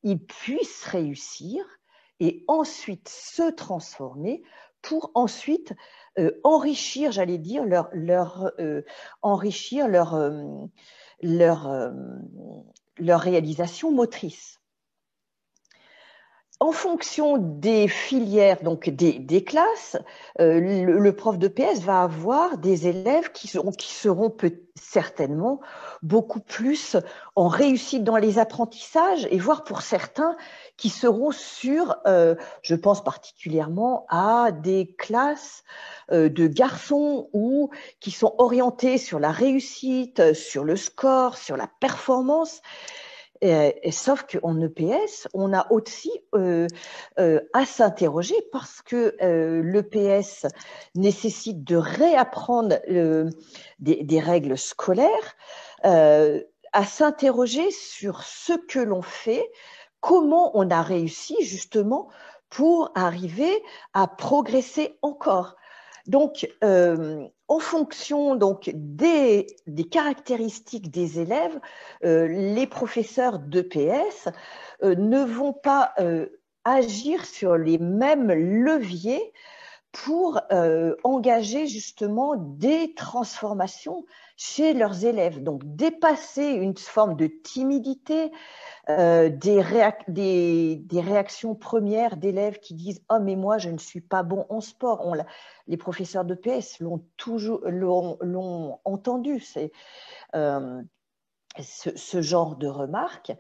ils puissent réussir et ensuite se transformer pour ensuite enrichir, j'allais dire, leur réalisation motrice. En fonction des filières, donc des classes, le prof d'EPS va avoir des élèves qui seront certainement beaucoup plus en réussite dans les apprentissages, et voire pour certains qui seront je pense particulièrement à des classes de garçons qui sont orientés sur la réussite, sur le score, sur la performance. Sauf qu'en EPS, on a aussi à s'interroger, parce que l'EPS nécessite de réapprendre des règles scolaires, à s'interroger sur ce que l'on fait, comment on a réussi justement pour arriver à progresser encore. Donc, en fonction donc, des caractéristiques des élèves, les professeurs d'EPS ne vont pas agir sur les mêmes leviers pour engager justement des transformations chez leurs élèves. Donc, dépasser une forme de timidité, des réactions premières d'élèves qui disent « Oh, mais moi, je ne suis pas bon en sport ». Les professeurs d'EPS l'ont entendu, ce genre de remarques.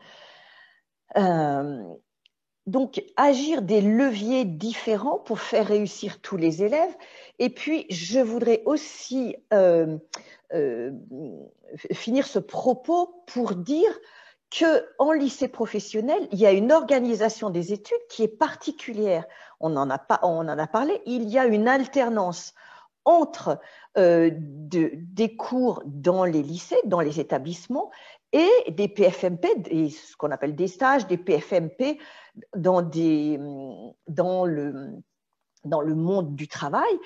Donc, agir des leviers différents pour faire réussir tous les élèves. Et puis, je voudrais aussi finir ce propos pour dire qu'en lycée professionnel, il y a une organisation des études qui est particulière. On en a parlé, il y a une alternance entre des cours dans les lycées, dans les établissements, et des PFMP, ce qu'on appelle des stages, des PFMP dans le monde du travail.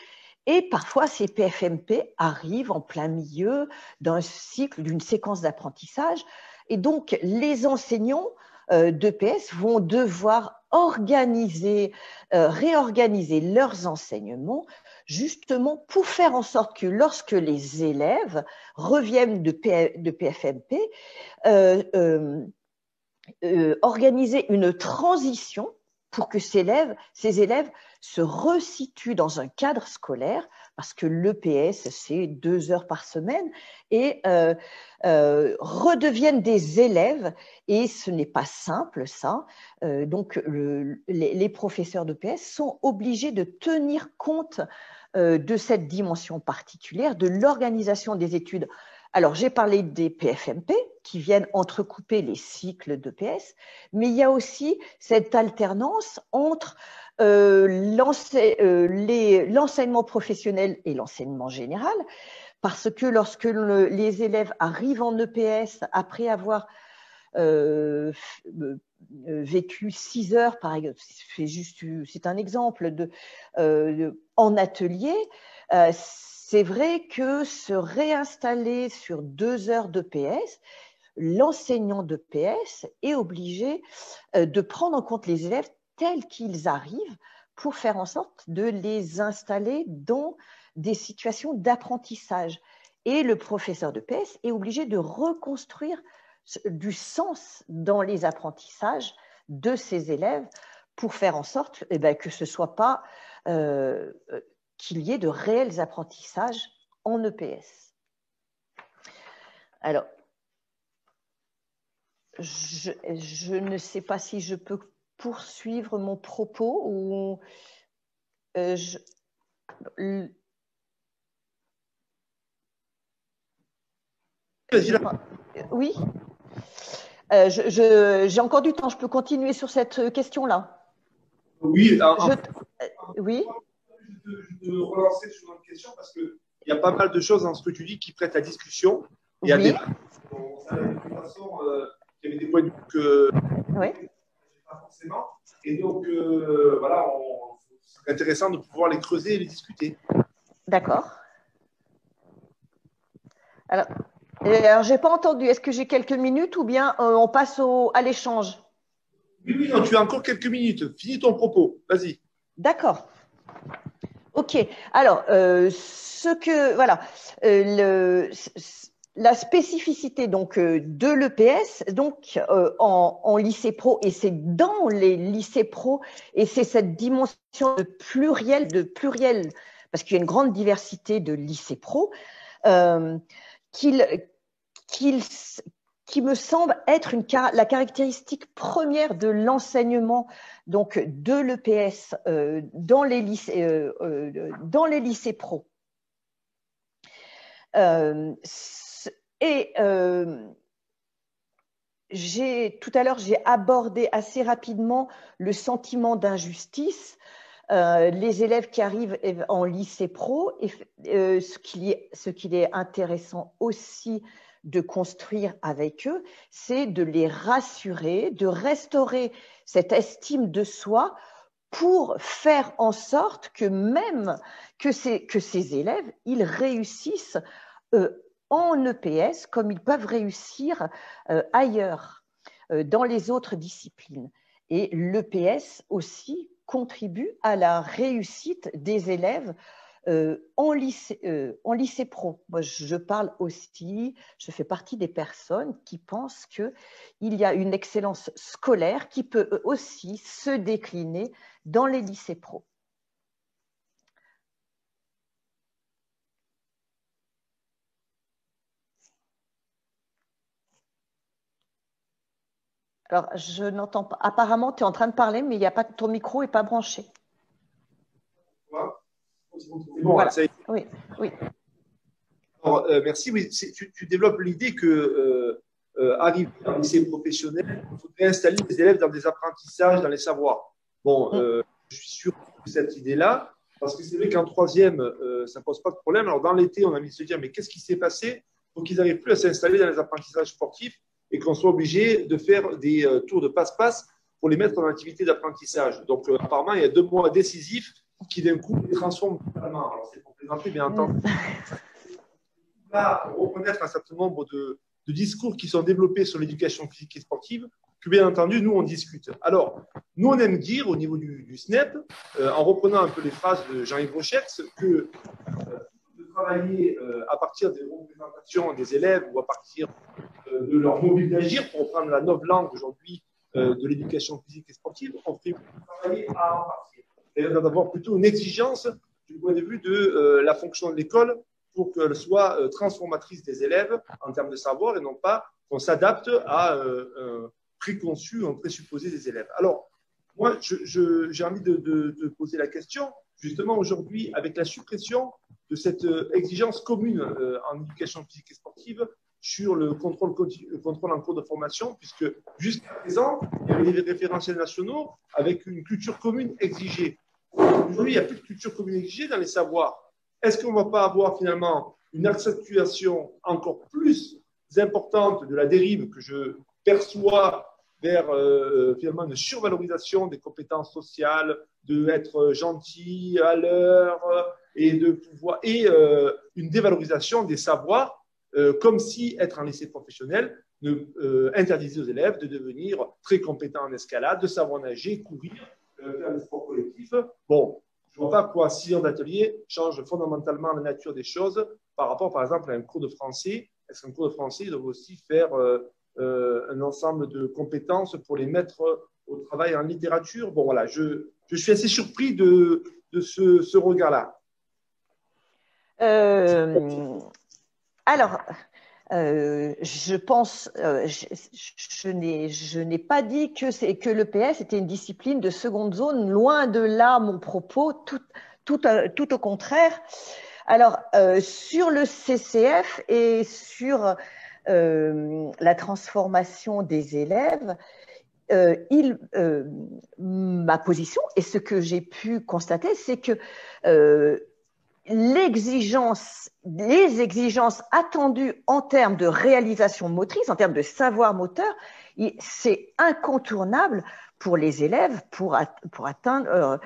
Et parfois, ces PFMP arrivent en plein milieu d'un cycle, d'une séquence d'apprentissage. Et donc, les enseignants d'EPS vont devoir réorganiser leurs enseignements justement pour faire en sorte que lorsque les élèves reviennent de PFMP, organiser une transition pour que ces élèves se resituent dans un cadre scolaire, parce que l'EPS, c'est 2 heures par semaine, et redeviennent des élèves, et ce n'est pas simple, ça. Donc, les professeurs d'EPS sont obligés de tenir compte de cette dimension particulière, de l'organisation des études. Alors, j'ai parlé des PFMP qui viennent entrecouper les cycles d'EPS, mais il y a aussi cette alternance entre l'enseignement professionnel et l'enseignement général, parce que lorsque les élèves arrivent en EPS après avoir vécu 6 heures, par exemple, c'est un exemple en atelier, c'est vrai que se réinstaller sur 2 heures d'EPS, l'enseignant d'EPS est obligé de prendre en compte les élèves tels qu'ils arrivent pour faire en sorte de les installer dans des situations d'apprentissage. Et le professeur d'EPS est obligé de reconstruire du sens dans les apprentissages de ses élèves pour faire en sorte que ce ne soit pas qu'il y ait de réels apprentissages en EPS. Alors, je ne sais pas si je peux poursuivre mon propos ou oui. J'ai encore du temps, je peux continuer sur cette question-là. Oui, oui. Je te relancer sur une question parce qu'il y a pas mal de choses dans ce que tu dis qui prêtent à discussion. Et oui. On savait de toute façon qu'il y avait des points de vue que oui. pas forcément. Et donc, voilà, c'est intéressant de pouvoir les creuser et les discuter. D'accord. Alors je n'ai pas entendu. Est-ce que j'ai quelques minutes ou bien on passe à l'échange? Oui, non, tu as encore quelques minutes. Finis ton propos. Vas-y. D'accord. Ok. Alors, voilà, la spécificité donc de l'EPS, donc en lycée pro, et c'est dans les lycées pro, et c'est cette dimension de pluriel, parce qu'il y a une grande diversité de lycées pro, qui me semble être la caractéristique première de l'enseignement donc de l'EPS dans les lycées pro. Tout à l'heure, j'ai abordé assez rapidement le sentiment d'injustice. Les élèves qui arrivent en lycée pro, ce qu'il est intéressant aussi de construire avec eux, c'est de les rassurer, de restaurer cette estime de soi pour faire en sorte que même que ces élèves, ils réussissent en EPS comme ils peuvent réussir ailleurs, dans les autres disciplines. Et l'EPS aussi contribue à la réussite des élèves en lycée pro. Moi, je fais partie des personnes qui pensent qu'il y a une excellence scolaire qui peut aussi se décliner dans les lycées pro. Alors, je n'entends pas. Apparemment, tu es en train de parler, mais ton micro n'est pas branché. Bon, voilà. Ça y est. Oui. Alors, merci. Oui, tu développes l'idée que arriver en lycée professionnel, il faudrait installer les élèves dans des apprentissages, dans les savoirs. Bon, je suis sûr de cette idée-là, parce que c'est vrai qu'en troisième, ça ne pose pas de problème. Alors, dans l'été, on a envie de se dire, mais qu'est-ce qui s'est passé pour qu'ils n'arrivent plus à s'installer dans les apprentissages sportifs et qu'on soit obligé de faire des tours de passe-passe pour les mettre en activité d'apprentissage. Donc, apparemment, il y a 2 mois décisifs qui, d'un coup, les transforment totalement. Alors, c'est pour plaisanter, bien entendu. Là, reconnaître un certain nombre de discours qui sont développés sur l'éducation physique et sportive, que bien entendu, nous, on discute. Alors, nous, on aime dire, au niveau du SNEP, en reprenant un peu les phrases de Jean-Yves Rochertz, que de travailler à partir des représentations des élèves ou à partir de leur mobile d'agir, pour reprendre la nouvelle langue aujourd'hui de l'éducation physique et sportive, on fait travailler à en partir. C'est-à-dire d'avoir plutôt une exigence du point de vue de la fonction de l'école pour qu'elle soit transformatrice des élèves en termes de savoir et non pas qu'on s'adapte à un préconçu, un présupposé des élèves. Alors, moi, j'ai envie de poser la question, justement aujourd'hui, avec la suppression de cette exigence commune en éducation physique et sportive sur le contrôle en cours de formation, puisque jusqu'à présent, il y avait des référentiels nationaux avec une culture commune exigée. Aujourd'hui, il n'y a plus de culture commune exigée dans les savoirs. Est-ce qu'on ne va pas avoir finalement une accentuation encore plus importante de la dérive que je perçois vers finalement une survalorisation des compétences sociales, d'être gentil à l'heure et de pouvoir une dévalorisation des savoirs, comme si être en lycée professionnel interdisait aux élèves de devenir très compétents en escalade, de savoir nager, courir, faire des sports collectifs. Bon, je ne vois pas quoi 6 heures d'atelier change fondamentalement la nature des choses par rapport, par exemple, à un cours de français. Est-ce qu'un cours de français doit aussi faire un ensemble de compétences pour les mettre au travail en littérature? Bon, voilà, je suis assez surpris de ce regard-là. Alors, je pense, je n'ai pas dit que l'EPS était une discipline de seconde zone, loin de là mon propos, tout au contraire. Alors, sur le CCF et sur la transformation des élèves, ma position et ce que j'ai pu constater, c'est que les exigences attendues en termes de réalisation motrice, en termes de savoir moteur, c'est incontournable pour les élèves pour atteindre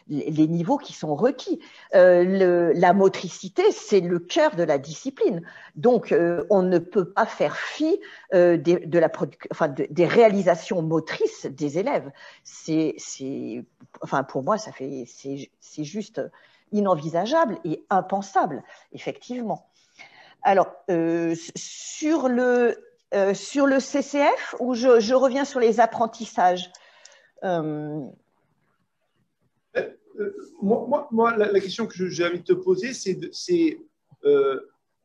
les niveaux qui sont requis. La motricité, c'est le cœur de la discipline. Donc, on ne peut pas faire fi des réalisations motrices des élèves. Pour moi, c'est juste inenvisageable et impensable, effectivement. Alors, sur le CCF, où je reviens sur les apprentissages. Moi, la question que j'ai envie de te poser, c'est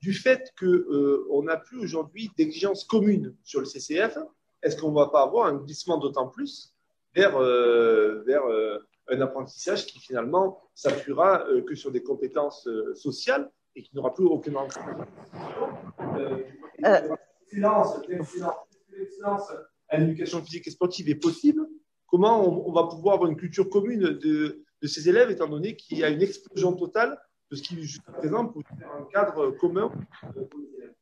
du fait qu'on n'a plus aujourd'hui d'exigence commune sur le CCF. Est-ce qu'on ne va pas avoir un glissement d'autant plus vers un apprentissage qui finalement s'appuiera que sur des compétences sociales et qui n'aura plus aucun ancrage. L'excellence à l'éducation physique et sportive est possible. Comment on va pouvoir avoir une culture commune de ces élèves, étant donné qu'il y a une explosion totale de ce qui, jusqu'à présent, peut faire un cadre commun pour les élèves?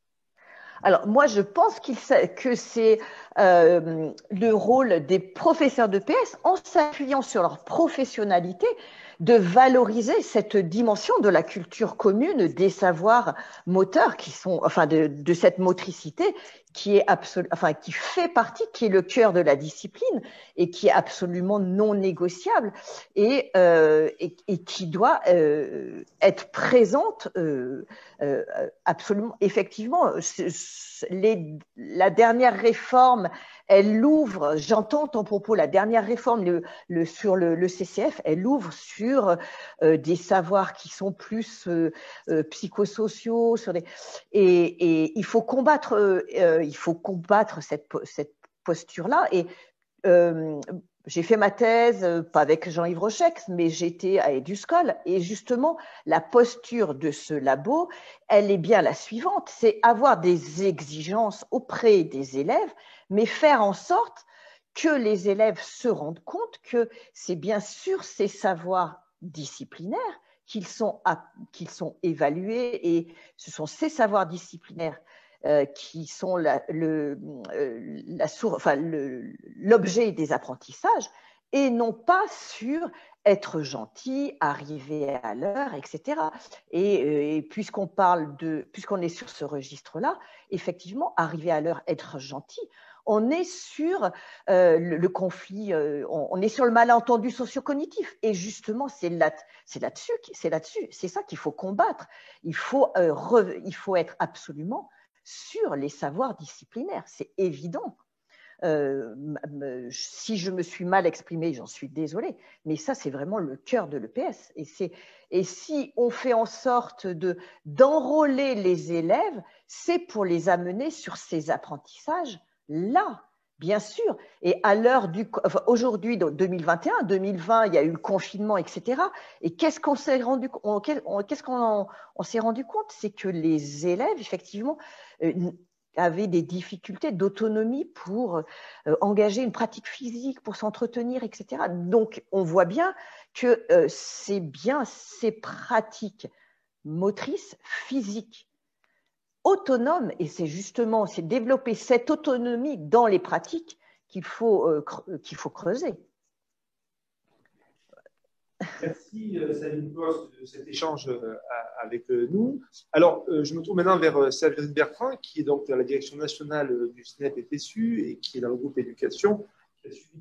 Alors, moi, je pense que c'est le rôle des professeurs de PS, en s'appuyant sur leur professionnalité, de valoriser cette dimension de la culture commune des savoirs moteurs qui sont, de cette motricité qui est qui fait partie, qui est le cœur de la discipline et qui est absolument non négociable et qui doit être présente absolument. Effectivement, la dernière réforme, elle ouvre, j'entends ton propos, la dernière réforme sur le CCF, elle ouvre sur des savoirs qui sont plus psychosociaux, et il faut combattre cette posture-là. Et j'ai fait ma thèse, pas avec Jean-Yves Rochex, mais j'étais à EduScol. Et justement, la posture de ce labo, elle est bien la suivante, c'est avoir des exigences auprès des élèves, mais faire en sorte que les élèves se rendent compte que c'est bien sûr ces savoirs disciplinaires qu'ils sont évalués, et ce sont ces savoirs disciplinaires qui sont l'objet des apprentissages, et non pas sur être gentil, arriver à l'heure, etc. Et puisqu'on est sur ce registre-là, effectivement, arriver à l'heure, être gentil, on est sur le conflit, on est sur le malentendu socio-cognitif. Et justement, c'est là-dessus, c'est ça qu'il faut combattre. Il faut être absolument sur les savoirs disciplinaires, c'est évident. Si je me suis mal exprimée, j'en suis désolée, mais ça, c'est vraiment le cœur de l'EPS. Et si on fait en sorte d'enrôler les élèves, c'est pour les amener sur ces apprentissages-là, bien sûr. Et à l'heure aujourd'hui, dans 2021, 2020, il y a eu le confinement, etc. Et qu'est-ce qu'on s'est rendu compte? C'est que les élèves, effectivement, avaient des difficultés d'autonomie pour engager une pratique physique, pour s'entretenir, etc. Donc, on voit bien que c'est bien ces pratiques motrices, physiques, autonomes, et c'est développer cette autonomie dans les pratiques qu'il faut creuser. Merci Sabine Post de cet échange avec nous. Alors, je me tourne maintenant vers Séverine Bertrand, qui est donc dans la direction nationale du SNEP et FSU et qui est dans le groupe éducation, qui a suivi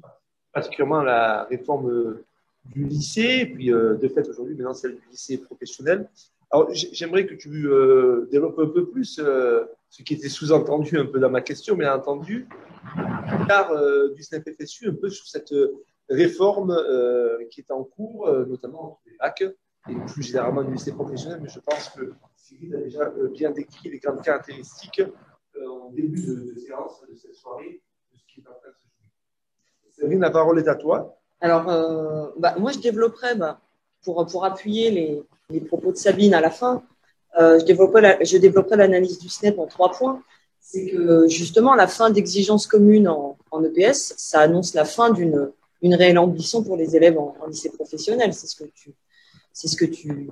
particulièrement la réforme du lycée, et puis de fait aujourd'hui maintenant celle du lycée professionnel. Alors, j'aimerais que tu développes un peu plus ce qui était sous-entendu un peu dans ma question, mais entendu, car du SNEP FSU un peu sur cette réforme qui est en cours, notamment des bacs et plus généralement du lycée professionnel, mais je pense que Cyril a déjà bien décrit les grandes caractéristiques en début de séance de cette soirée de ce qui est en train de se jouer. Cyril, la parole est à toi. Alors, moi, je développerais, pour appuyer les propos de Sabine à la fin, je développerais l'analyse du SNEP en 3 points. C'est que justement, la fin d'exigences communes en EPS, ça annonce la fin d'une réelle ambition pour les élèves en lycée professionnel. C'est ce que tu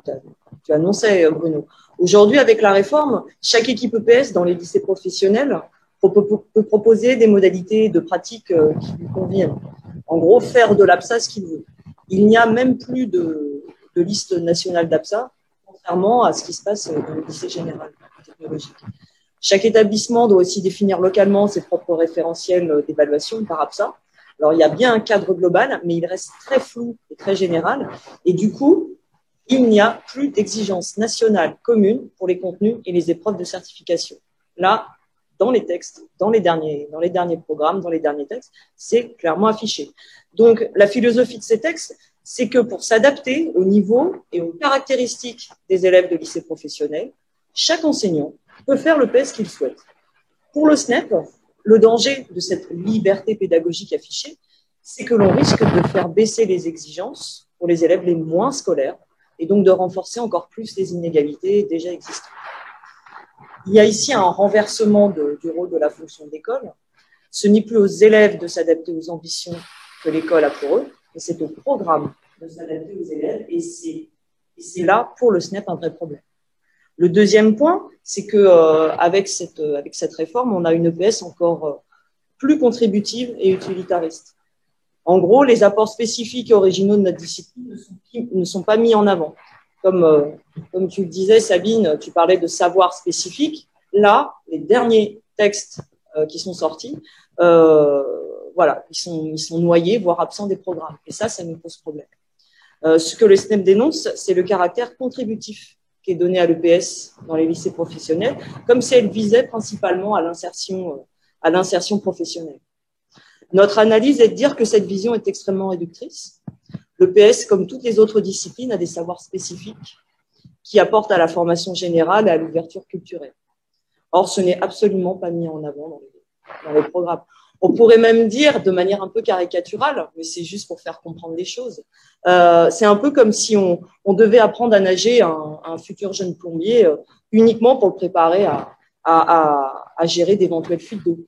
annonçais, Bruno. Aujourd'hui, avec la réforme, chaque équipe EPS dans les lycées professionnels peut proposer des modalités de pratique qui lui conviennent. En gros, faire de l'APSA ce qu'il veut. Il n'y a même plus de liste nationale d'APSA, contrairement à ce qui se passe dans le lycée général technologique. Chaque établissement doit aussi définir localement ses propres référentiels d'évaluation par APSA. Alors, il y a bien un cadre global, mais il reste très flou et très général. Et du coup, il n'y a plus d'exigences nationales communes pour les contenus et les épreuves de certification. Là, dans les textes, dans les derniers programmes, dans les derniers textes, c'est clairement affiché. Donc, la philosophie de ces textes, c'est que pour s'adapter au niveau et aux caractéristiques des élèves de lycée professionnel, chaque enseignant peut faire le PS qu'il souhaite. Pour le SNEP, le danger de cette liberté pédagogique affichée, c'est que l'on risque de faire baisser les exigences pour les élèves les moins scolaires et donc de renforcer encore plus les inégalités déjà existantes. Il y a ici un renversement du rôle de la fonction d'école. Ce n'est plus aux élèves de s'adapter aux ambitions que l'école a pour eux, mais c'est au programme de s'adapter aux élèves, et c'est là, pour le SNEP, un vrai problème. Le deuxième point, c'est que avec cette réforme, on a une EPS encore plus contributive et utilitariste. En gros, les apports spécifiques et originaux de notre discipline ne sont pas mis en avant. Comme tu le disais, Sabine, tu parlais de savoir spécifique. Là, les derniers textes qui sont sortis, ils sont noyés, voire absents des programmes. Et ça nous pose problème. Ce que le SNEP dénonce, c'est le caractère contributif qui est donné à l'EPS dans les lycées professionnels, comme si elle visait principalement à l'insertion professionnelle. Notre analyse est de dire que cette vision est extrêmement réductrice. L'EPS, comme toutes les autres disciplines, a des savoirs spécifiques qui apportent à la formation générale et à l'ouverture culturelle. Or, ce n'est absolument pas mis en avant dans les programmes. On pourrait même dire de manière un peu caricaturale, mais c'est juste pour faire comprendre les choses. C'est un peu comme si on devait apprendre à nager un futur jeune plombier uniquement pour le préparer à gérer d'éventuelles fuites d'eau.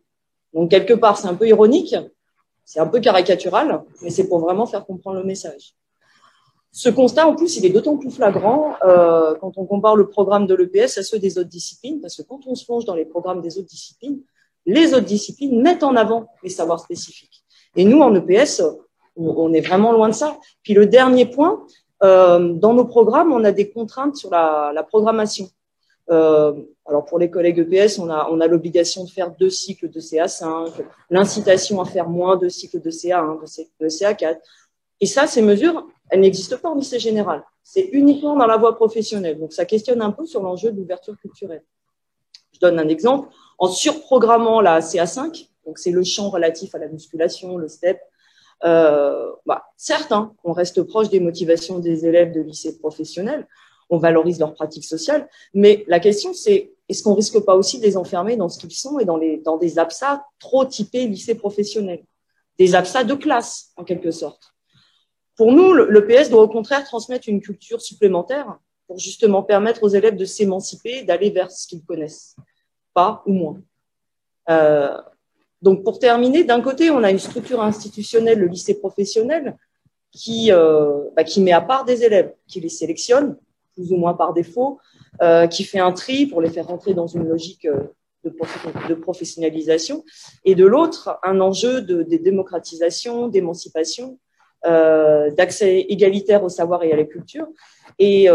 Donc, quelque part, c'est un peu ironique, c'est un peu caricatural, mais c'est pour vraiment faire comprendre le message. Ce constat, en plus, il est d'autant plus flagrant quand on compare le programme de l'EPS à ceux des autres disciplines, parce que quand on se plonge dans les programmes des autres disciplines, les autres disciplines mettent en avant les savoirs spécifiques. Et nous, en EPS, on est vraiment loin de ça. Puis le dernier point, dans nos programmes, on a des contraintes sur la programmation. Alors pour les collègues EPS, on a l'obligation de faire 2 cycles de CA5, l'incitation à faire moins 2 cycles de CA1, de CA4. Et ça, ces mesures, elles n'existent pas en lycée général. C'est uniquement dans la voie professionnelle. Donc ça questionne un peu sur l'enjeu de l'ouverture culturelle. Je donne un exemple. En surprogrammant la CA5, donc c'est le champ relatif à la musculation, le STEP, certes, on reste proche des motivations des élèves de lycée professionnel, on valorise leurs pratiques sociales, mais la question c'est, est-ce qu'on risque pas aussi de les enfermer dans ce qu'ils sont et dans des APSA trop typés lycée professionnel, des APSA de classe en quelque sorte. Pour nous, l'EPS doit au contraire transmettre une culture supplémentaire pour justement permettre aux élèves de s'émanciper, d'aller vers ce qu'ils connaissent, pas ou moins. Donc, pour terminer, d'un côté, on a une structure institutionnelle, le lycée professionnel, qui met à part des élèves, qui les sélectionne, plus ou moins par défaut, qui fait un tri pour les faire rentrer dans une logique de professionnalisation, et de l'autre, un enjeu de démocratisation, d'émancipation, d'accès égalitaire au savoir et à la culture. Et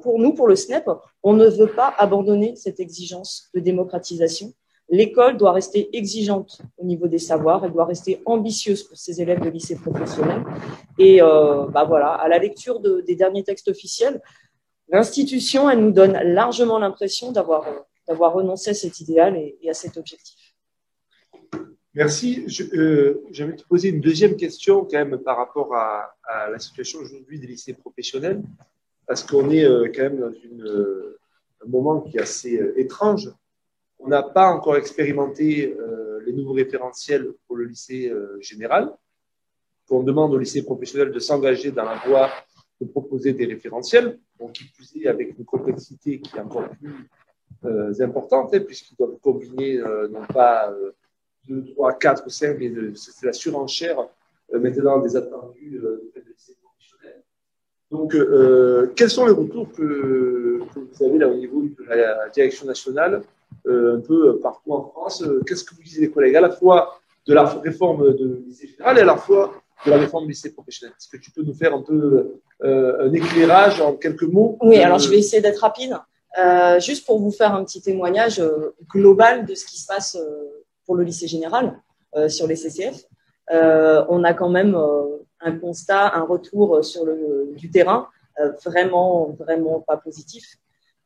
pour nous, pour le SNEP, on ne veut pas abandonner cette exigence de démocratisation. L'école doit rester exigeante au niveau des savoirs, elle doit rester ambitieuse pour ses élèves de lycée professionnel. Et à la lecture des derniers textes officiels, l'institution, elle nous donne largement l'impression d'avoir renoncé à cet idéal et à cet objectif. Merci. J'aimerais te poser une deuxième question quand même par rapport à la situation aujourd'hui des lycées professionnels, parce qu'on est quand même dans un moment qui est assez étrange. On n'a pas encore expérimenté les nouveaux référentiels pour le lycée général. On demande au lycée professionnel de s'engager dans la voie de proposer des référentiels, donc qui plus est avec une complexité qui est encore plus importante, puisqu'ils doivent combiner non pas 2, 3, 4, 5, mais c'est la surenchère maintenant des attendus des lycées professionnels. Donc, quels sont les retours que vous avez là au niveau de la direction nationale, un peu partout en France? Qu'est-ce que vous disent les collègues, à la fois de la réforme de lycée général et à la fois de la réforme du lycée professionnel? Est-ce que tu peux nous faire un peu un éclairage en quelques mots? Oui, alors je vais essayer d'être rapide. Juste pour vous faire un petit témoignage global de ce qui se passe pour le lycée général sur les CCF. On a quand même un constat, un retour du terrain vraiment pas positif.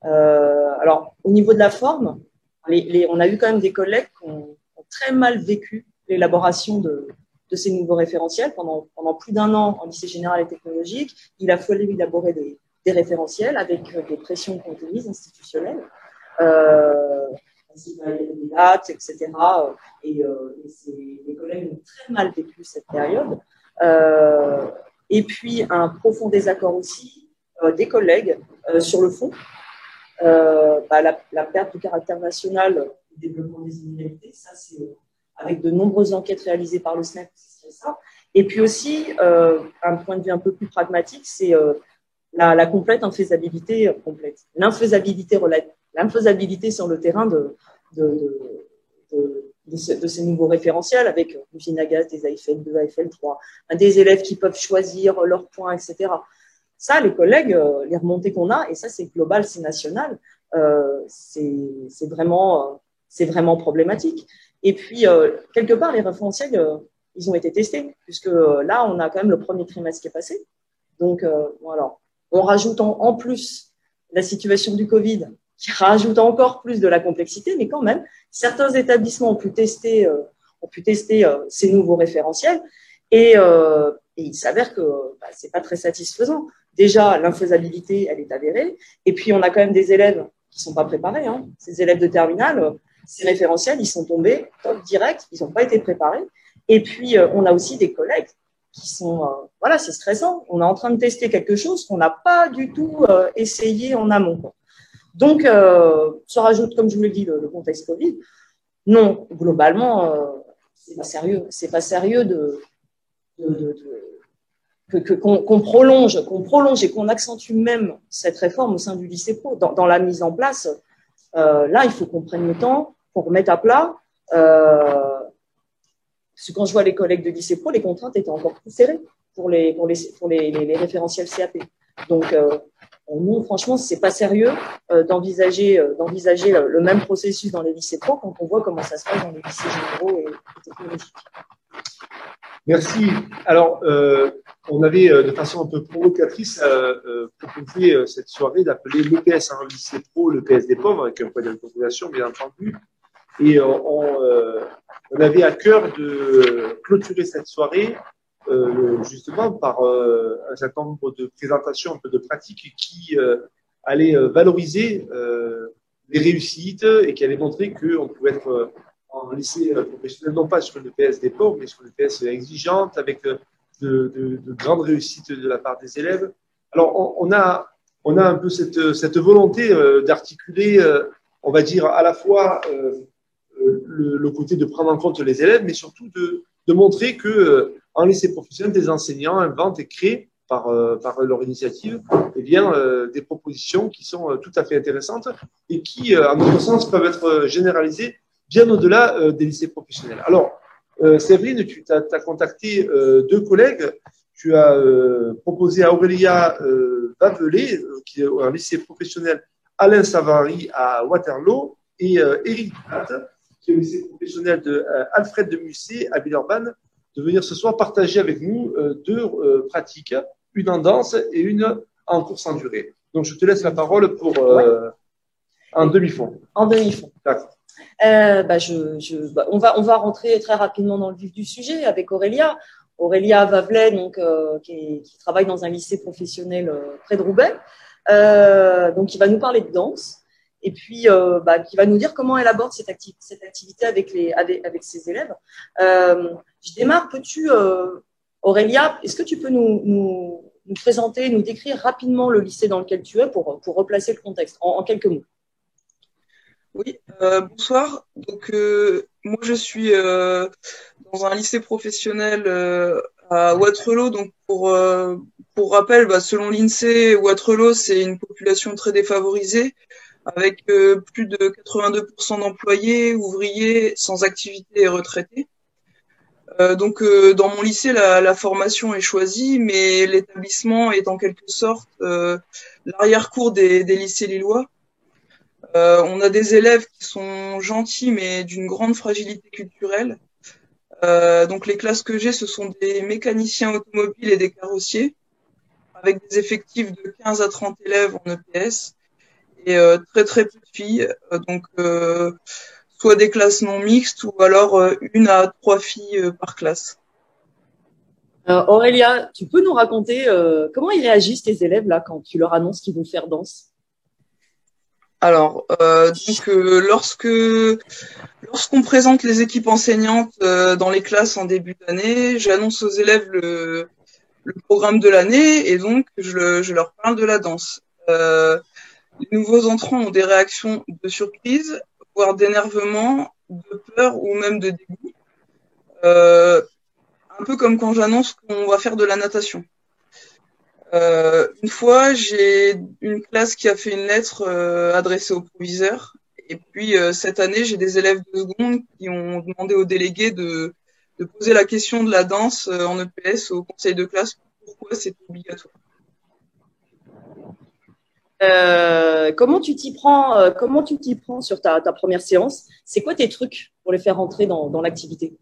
Alors, au niveau de la forme, on a eu quand même des collègues qui ont très mal vécu l'élaboration de ces nouveaux référentiels. Pendant plus d'1 an en lycée général et technologique, il a fallu élaborer des référentiels avec des pressions qui ont été mises institutionnelles, des dates, etc. Et les collègues ont très mal vécu cette période. Et puis, un profond désaccord aussi des collègues sur le fond. La perte du caractère national du développement des inégalités, ça c'est avec de nombreuses enquêtes réalisées par le SNEP, c'est ça. Et puis aussi, un point de vue un peu plus pragmatique, c'est la complète infaisabilité complète. L'infaisabilité sur le terrain de ces nouveaux référentiels avec l'usine à gaz, des AFL 2, AFL 3, des élèves qui peuvent choisir leurs points, etc. Ça, les collègues, les remontées qu'on a, et ça c'est global, c'est national, c'est vraiment problématique. Et puis, quelque part, les référentiels, ils ont été testés, puisque là, on a quand même le premier trimestre qui est passé. Donc, voilà. On rajoute en plus la situation du Covid, qui rajoute encore plus de la complexité, mais quand même, certains établissements ont pu tester ces nouveaux référentiels, et il s'avère que c'est pas très satisfaisant. Déjà, l'infaisabilité, elle est avérée, et puis on a quand même des élèves qui sont pas préparés. Ces élèves de terminale, Ces référentiels, ils sont tombés top direct, ils n'ont pas été préparés. Et puis, on a aussi des collègues qui sont, voilà, c'est stressant. On est en train de tester quelque chose qu'on n'a pas du tout essayé en amont. Donc, se rajoute, comme je vous l'ai dit, le contexte Covid. Non, globalement, c'est pas sérieux. C'est pas sérieux qu'on prolonge et qu'on accentue même cette réforme au sein du lycée pro. Dans la mise en place, là, il faut qu'on prenne le temps, qu'on remette à plat. Parce que quand je vois les collègues de lycée pro, les contraintes étaient encore plus serrées pour les référentiels CAP. Donc, nous, franchement, c'est pas sérieux d'envisager le même processus dans les lycées pro quand on voit comment ça se passe dans les lycées généraux et technologiques. Merci. Alors, on avait de façon un peu provocatrice proposé cette soirée d'appeler l'EPS en lycée pro, l'EPS des pauvres, avec un point d'interrogation, bien entendu. Et on avait à cœur de clôturer cette soirée justement par un certain nombre de présentations, un peu de pratiques qui allaient valoriser les réussites et qui allaient montrer qu'on pouvait être en lycée professionnel, non pas sur le PS des pauvres, mais sur le PS exigeante, avec de grandes réussites de la part des élèves. Alors, on a un peu cette volonté d'articuler, on va dire, à la fois le côté de prendre en compte les élèves, mais surtout de montrer que en lycée professionnel, des enseignants inventent et créent par leur initiative, eh bien, des propositions qui sont tout à fait intéressantes et qui, à notre sens, peuvent être généralisées bien au-delà des lycées professionnels. Alors, Séverine, tu as contacté deux collègues. Tu as proposé à Aurélia Vavelet, qui est un lycée professionnel Alain Savary à Waterloo, et Éric Platt, qui est au lycée professionnel de Alfred de Musset à Villeurbanne, de venir ce soir partager avec nous deux pratiques, une en danse et une en course en durée. Donc, je te laisse la parole pour un demi-fond. En demi-fond. D'accord. On va rentrer très rapidement dans le vif du sujet avec Aurélia. Aurélia Vavelet, donc, qui travaille dans un lycée professionnel près de Roubaix. Donc, qui va nous parler de danse. Et puis, qui va nous dire comment elle aborde cette activité avec ses élèves. Je démarre. Peux-tu, Aurélia, est-ce que tu peux nous présenter, nous décrire rapidement le lycée dans lequel tu es pour replacer le contexte en quelques mots? Oui, bonsoir. Donc, moi, je suis dans un lycée professionnel à Waterloo. Donc, pour rappel, selon l'INSEE, Waterloo, c'est une population très défavorisée, avec plus de 82% d'employés, ouvriers, sans activité et retraités. Donc, dans mon lycée, la formation est choisie, mais l'établissement est en quelque sorte l'arrière-cour des lycées lillois. On a des élèves qui sont gentils, mais d'une grande fragilité culturelle. Donc, les classes que j'ai, ce sont des mécaniciens automobiles et des carrossiers, avec des effectifs de 15 à 30 élèves en EPS. Et très très peu de filles, donc soit des classes non mixtes ou alors 1 à 3 filles par classe. Aurélia, tu peux nous raconter comment ils réagissent tes élèves là quand tu leur annonces qu'ils vont faire danse? Alors, lorsqu'on présente les équipes enseignantes dans les classes en début d'année, j'annonce aux élèves le programme de l'année et donc je leur parle de la danse. Les nouveaux entrants ont des réactions de surprise, voire d'énervement, de peur ou même de dégoût. Un peu comme quand j'annonce qu'on va faire de la natation. Une fois, j'ai une classe qui a fait une lettre adressée au proviseur. Et puis, cette année, j'ai des élèves de seconde qui ont demandé aux délégués de poser la question de la danse en EPS au conseil de classe. Pourquoi c'est obligatoire? Comment tu t'y prends sur ta première séance? C'est quoi tes trucs pour les faire rentrer dans l'activité?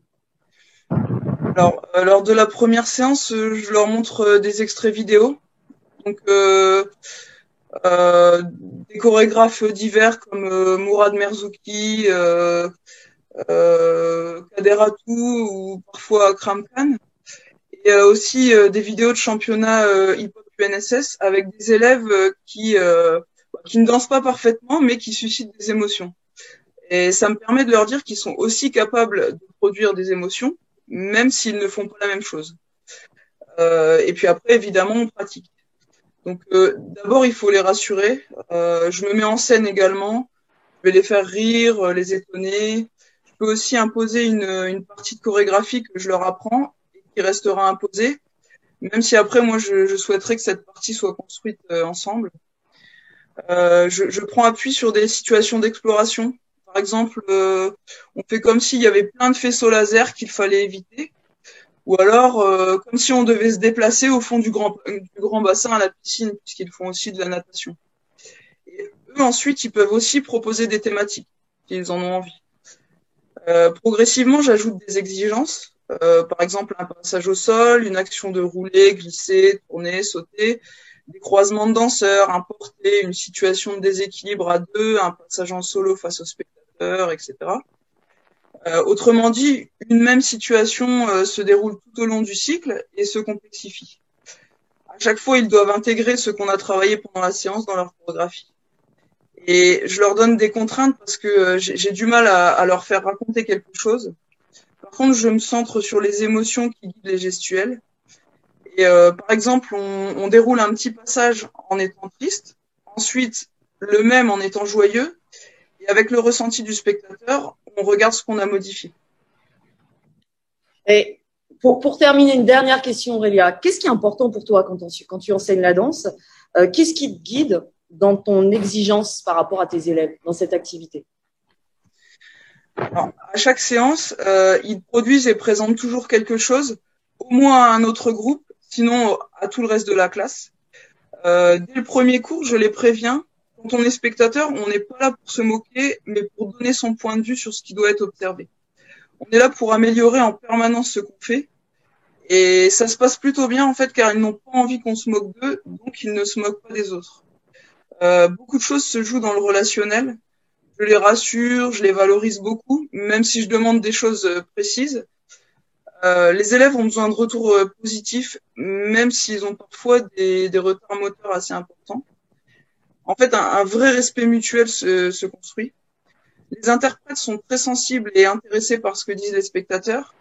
Alors, lors de la première séance, je leur montre des extraits vidéo. Donc, des chorégraphes divers comme Mourad Merzouki, Kader Atou ou parfois Akram Khan. Et aussi des vidéos de championnat hip-hop UNSS avec des élèves qui ne dansent pas parfaitement mais qui suscitent des émotions. Et ça me permet de leur dire qu'ils sont aussi capables de produire des émotions, même s'ils ne font pas la même chose. Et puis après, évidemment, on pratique. Donc d'abord, il faut les rassurer. Je me mets en scène également. Je vais les faire rire, les étonner. Je peux aussi imposer une partie de chorégraphie que je leur apprends et qui restera imposée, même si après, moi, je souhaiterais que cette partie soit construite ensemble. Je prends appui sur des situations d'exploration. Par exemple, on fait comme s'il y avait plein de faisceaux laser qu'il fallait éviter. Ou alors, comme si on devait se déplacer au fond du grand bassin à la piscine, puisqu'ils font aussi de la natation. Et eux, ensuite, ils peuvent aussi proposer des thématiques, s'ils en ont envie. Progressivement, j'ajoute des exigences. Par exemple, un passage au sol, une action de rouler, glisser, tourner, sauter, des croisements de danseurs, un porté, une situation de déséquilibre à deux, un passage en solo face au spectateur, etc. Autrement dit, une même situation se déroule tout au long du cycle et se complexifie. À chaque fois, ils doivent intégrer ce qu'on a travaillé pendant la séance dans leur chorégraphie. Et je leur donne des contraintes parce que j'ai du mal à leur faire raconter quelque chose. Par contre, je me centre sur les émotions qui guident les gestuels. Et par exemple, on déroule un petit passage en étant triste, ensuite le même en étant joyeux, et avec le ressenti du spectateur, on regarde ce qu'on a modifié. Et pour terminer, une dernière question, Aurélia. Qu'est-ce qui est important pour toi quand tu enseignes la danse? Qu'est-ce qui te guide dans ton exigence par rapport à tes élèves dans cette activité? Alors, à chaque séance, ils produisent et présentent toujours quelque chose, au moins à un autre groupe, sinon à tout le reste de la classe. Dès le premier cours, je les préviens. Quand on est spectateur, on n'est pas là pour se moquer, mais pour donner son point de vue sur ce qui doit être observé. On est là pour améliorer en permanence ce qu'on fait. Et ça se passe plutôt bien, en fait, car ils n'ont pas envie qu'on se moque d'eux, donc ils ne se moquent pas des autres. Beaucoup de choses se jouent dans le relationnel. Je les rassure, je les valorise beaucoup, même si je demande des choses précises. Les élèves ont besoin de retours positifs, même s'ils ont parfois des retards moteurs assez importants. En fait, un vrai respect mutuel se construit. Les interprètes sont très sensibles et intéressés par ce que disent les spectateurs.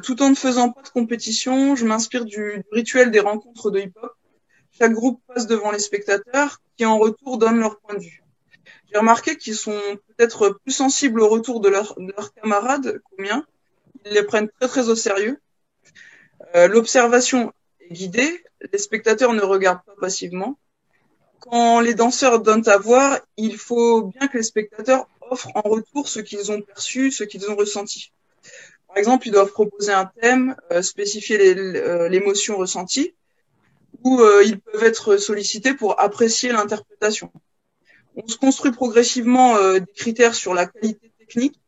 Tout en ne faisant pas de compétition, je m'inspire du rituel des rencontres de hip-hop. Chaque groupe passe devant les spectateurs qui, en retour, donnent leur point de vue. J'ai remarqué qu'ils sont peut-être plus sensibles au retour de leurs camarades qu'aux miens. Ils les prennent très très au sérieux. L'observation est guidée, les spectateurs ne regardent pas passivement. Quand les danseurs donnent à voir, il faut bien que les spectateurs offrent en retour ce qu'ils ont perçu, ce qu'ils ont ressenti. Par exemple, ils doivent proposer un thème, spécifier l'émotion ressentie, ou ils peuvent être sollicités pour apprécier l'interprétation. On se construit progressivement des critères sur la qualité technique,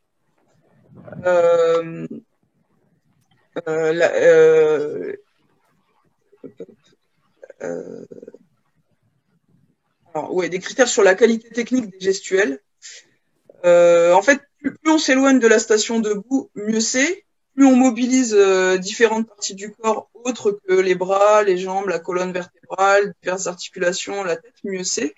des critères sur la qualité technique des gestuels. En fait, plus on s'éloigne de la station debout, mieux c'est. Plus on mobilise différentes parties du corps autres que les bras, les jambes, la colonne vertébrale, diverses articulations, la tête, mieux c'est.